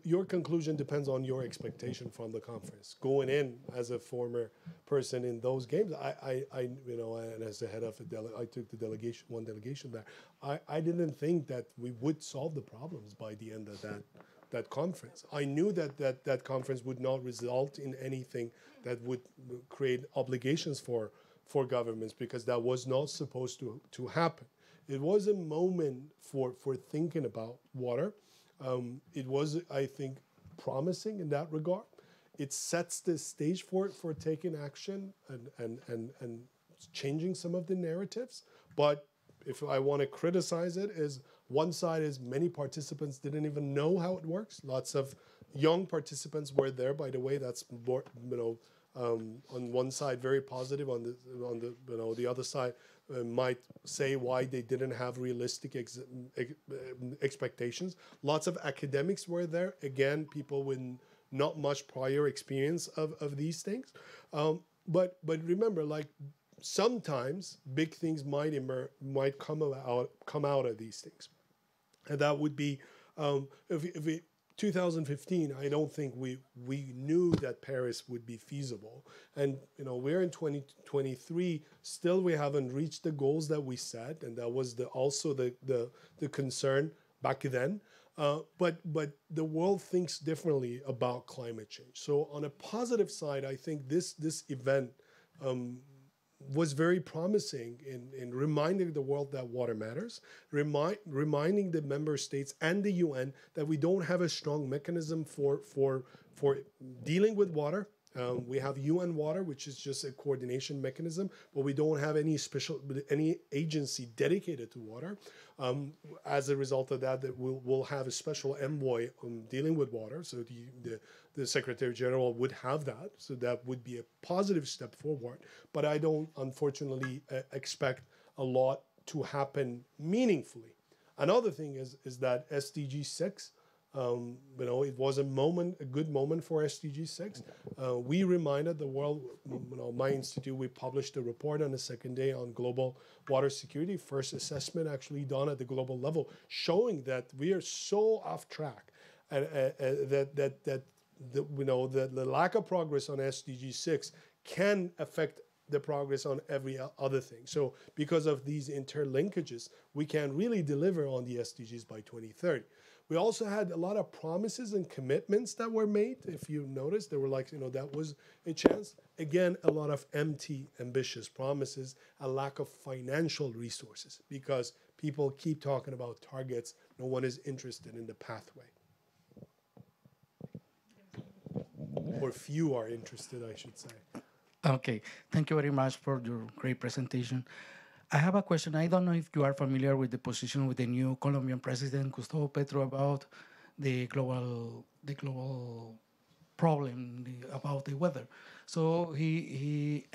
your conclusion depends on your expectation from the conference. Going in as a former person in those games, and as the head of I took one delegation there. I didn't think that we would solve the problems by the end of that conference. I knew that conference would not result in anything that would create obligations for governments, because that was not supposed to happen. It was a moment for thinking about water. It was, I think, promising in that regard. It sets the stage for taking action and changing some of the narratives. But if I want to criticize it, is one side is many participants didn't even know how it works. Lots of young participants were there, by the way. That's more, on one side very positive. On the other side might say why they didn't have realistic expectations. Lots of academics were there. Again, people with not much prior experience of these things. But remember, like, sometimes big things might come out of these things, and that would be if 2015. I don't think we knew that Paris would be feasible, and we're in 2023. Still, we haven't reached the goals that we set, and that was also the concern back then. But the world thinks differently about climate change. So on a positive side, I think this event was very promising in reminding the world that water matters, reminding the member states and the UN that we don't have a strong mechanism for dealing with water. We have UN Water, which is just a coordination mechanism, but we don't have any agency dedicated to water. As a result of that, we'll have a special envoy dealing with water. So the Secretary General would have that. So that would be a positive step forward. But I don't, unfortunately, expect a lot to happen meaningfully Another thing is that SDG 6, it was a good moment for SDG 6. We reminded the world, my institute, we published a report on the second day on global water security, first assessment actually done at the global level, showing that we are so off track, and that the lack of progress on SDG 6 can affect the progress on every other thing. So because of these interlinkages, we can really deliver on the SDGs by 2030. We also had a lot of promises and commitments that were made. If you notice, there were that was a chance. Again, a lot of empty, ambitious promises, a lack of financial resources, because people keep talking about targets. No one is interested in the pathway. Or few are interested, I should say. Okay, thank you very much for your great presentation. I have a question. I don't know if you are familiar with the position with the new Colombian president, Gustavo Petro, about the global problem about the weather. So he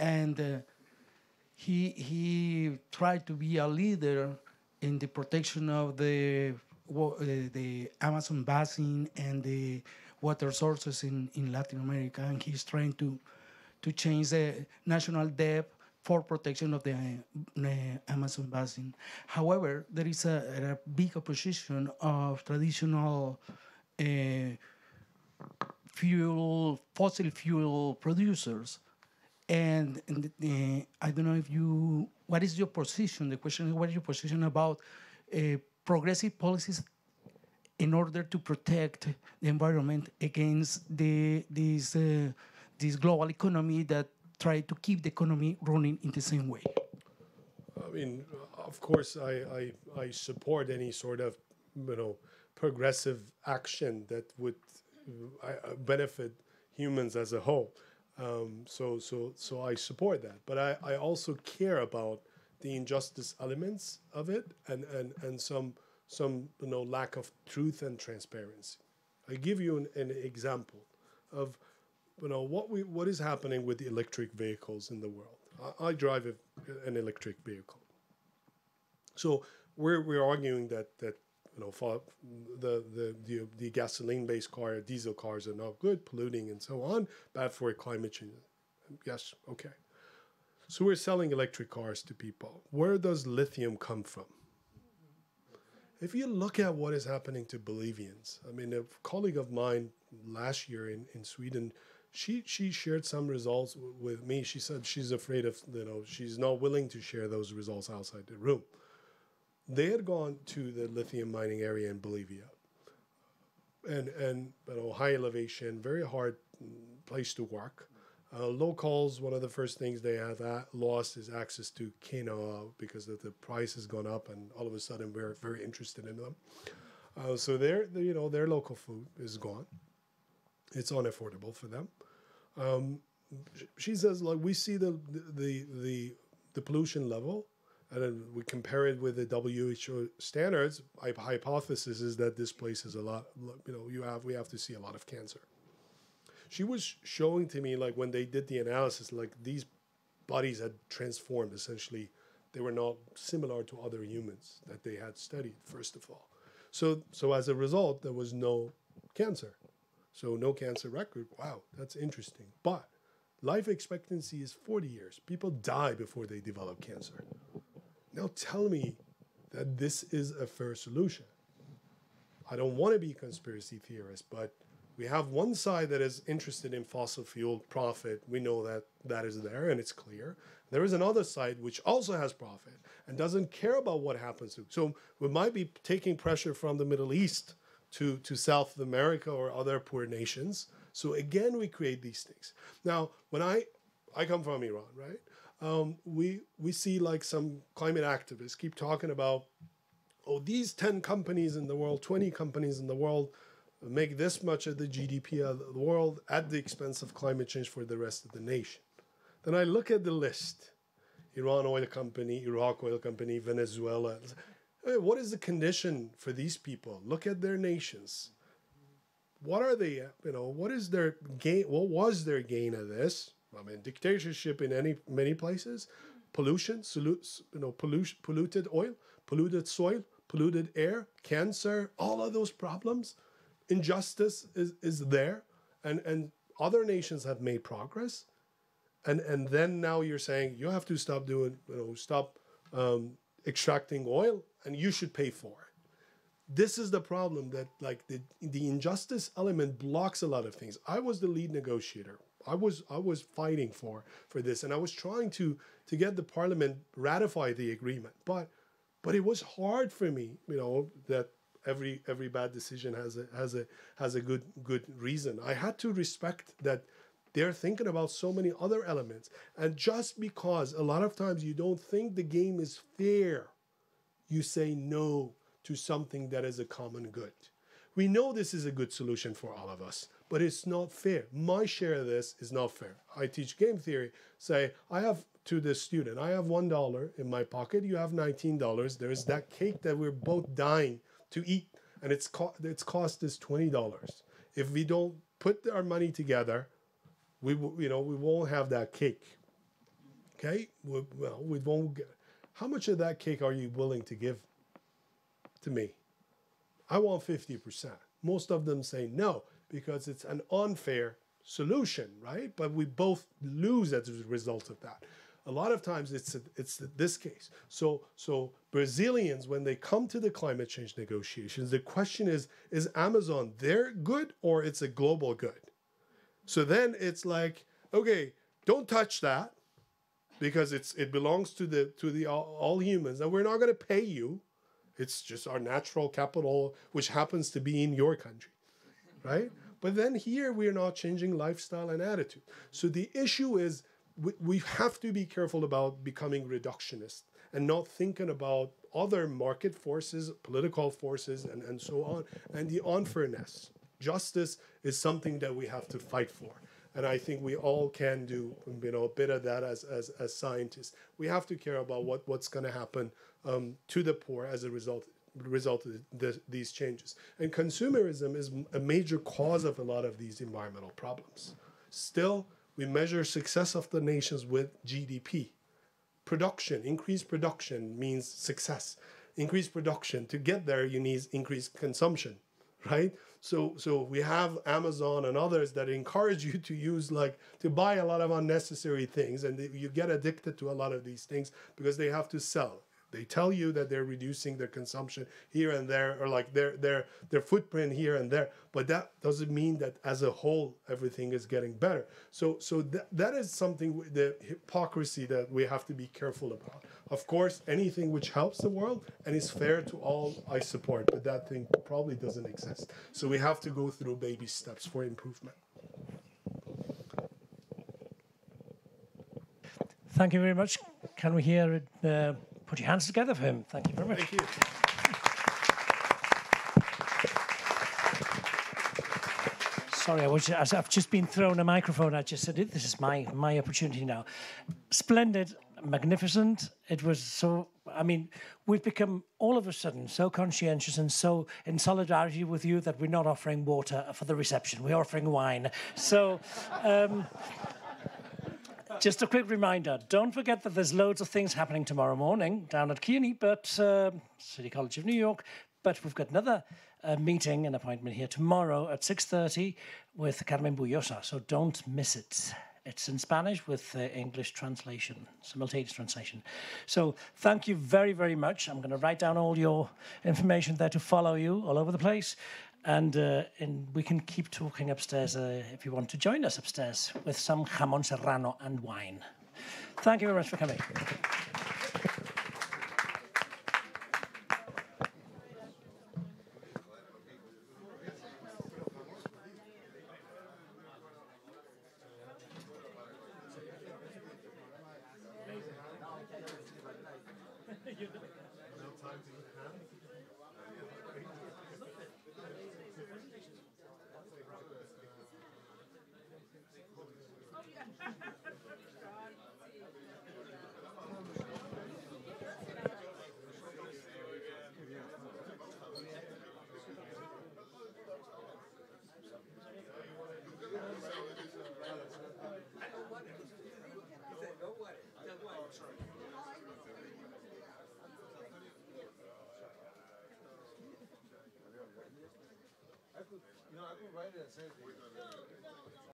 tried to be a leader in the protection of the Amazon basin and the water sources in Latin America, and he's trying to change the national debt for protection of the Amazon basin. However, there is a big opposition of traditional fossil fuel producers. And I don't know what is your position? The question is, what is your position about progressive policies in order to protect the environment against this global economy that try to keep the economy running in the same way? I mean, of course, I support any sort of progressive action that would benefit humans as a whole. So I support that, but I also care about the injustice elements of it and some lack of truth and transparency. I give you an example of what is happening with the electric vehicles in the world. I drive an electric vehicle. So we're arguing that for the gasoline-based car, diesel cars are not good, polluting and so on, bad for climate change. Yes, okay. So we're selling electric cars to people. Where does lithium come from? If you look at what is happening to Bolivians, I mean, a colleague of mine last year in Sweden, she shared some results with me. She said she's afraid of, she's not willing to share those results outside the room. They had gone to the lithium mining area in Bolivia, and high elevation, very hard place to work. Locals, one of the first things they have lost is access to quinoa because the price has gone up, and all of a sudden we're very interested in them. So their local food is gone. It's unaffordable for them. She says, we see the pollution level, and then we compare it with the WHO standards. My hypothesis is that this place is a lot. We have to see a lot of cancer. She was showing to me when they did the analysis, these bodies had transformed. Essentially, they were not similar to other humans that they had studied. First of all, so as a result, there was no cancer. So no cancer record. Wow, that's interesting. But life expectancy is 40 years. People die before they develop cancer. Now tell me that this is a fair solution. I don't want to be a conspiracy theorist, but we have one side that is interested in fossil fuel profit. We know that is there, and it's clear. There is another side which also has profit and doesn't care about what happens to. So we might be taking pressure from the Middle East to South America or other poor nations. So again, we create these things. Now, when I come from Iran, right? We see some climate activists keep talking about, these 10 companies in the world, 20 companies in the world make this much of the GDP of the world at the expense of climate change for the rest of the nation. Then I look at the list. Iran Oil Company, Iraq Oil Company, Venezuela. What is the condition for these people? Look at their nations. What are they, what is their gain? What was their gain of this? I mean, dictatorship in many places, pollution, polluted oil, polluted soil, polluted air, cancer, all of those problems. Injustice is there, and other nations have made progress. And then now you're saying you have to stop doing, stop extracting oil, and you should pay for it. This is the problem, that like the injustice element blocks a lot of things. I was the lead negotiator. I was fighting for this, and I was trying to get the parliament ratify the agreement. But it was hard for me, that every bad decision has a good reason. I had to respect that they're thinking about so many other elements. And just because a lot of times you don't think the game is fair, you say no to something that is a common good. We know this is a good solution for all of us, but it's not fair. My share of this is not fair. I teach game theory. Say, I have to the student, I have $1 in my pocket, you have $19. There is that cake that we're both dying to eat, and its cost is $20. If we don't put our money together, we won't have that cake. Okay? We won't get. How much of that cake are you willing to give to me? I want 50%. Most of them say no, because it's an unfair solution, right? But we both lose as a result of that. A lot of times it's this case. So Brazilians, when they come to the climate change negotiations, the question is Amazon their good or it's a global good? So then it's like, okay, don't touch that, because it belongs to the all humans, and we're not going to pay you. It's just our natural capital, which happens to be in your country, right? But then here we are not changing lifestyle and attitude. So the issue is we have to be careful about becoming reductionist and not thinking about other market forces, political forces, and so on, and the unfairness. Justice is something that we have to fight for. And I think we all can do a bit of that as scientists. We have to care about what's going to happen to the poor as a result of these changes. And consumerism is a major cause of a lot of these environmental problems. Still, we measure success of the nations with GDP. Production, increased production means success. Increased production, to get there, you need increased consumption, right? So we have Amazon and others that encourage you to buy a lot of unnecessary things, and you get addicted to a lot of these things because they have to sell. They tell you that they're reducing their consumption here and there, or like their footprint here and there, but that doesn't mean that as a whole everything is getting better. So that is something, the hypocrisy that we have to be careful about. Of course, anything which helps the world and is fair to all, I support, but that thing probably doesn't exist. So we have to go through baby steps for improvement. Thank you very much. Can we hear it? Put your hands together for him. Thank you very much. Thank you. Sorry, I've just been thrown a microphone. I just said, this is my opportunity now. Splendid, magnificent. It was so, we've become all of a sudden so conscientious and so in solidarity with you that we're not offering water for the reception. We're offering wine. So, just a quick reminder, don't forget that there's loads of things happening tomorrow morning down at CUNY, but City College of New York. But we've got another meeting, an appointment here tomorrow at 6:30 with Carmen Buyosa, so don't miss it. It's in Spanish with English translation, simultaneous translation. So thank you very, very much. I'm going to write down all your information there to follow you all over the place. And we can keep talking upstairs if you want to join us upstairs with some jamón serrano and wine. Thank you very much for coming. could write it and say it.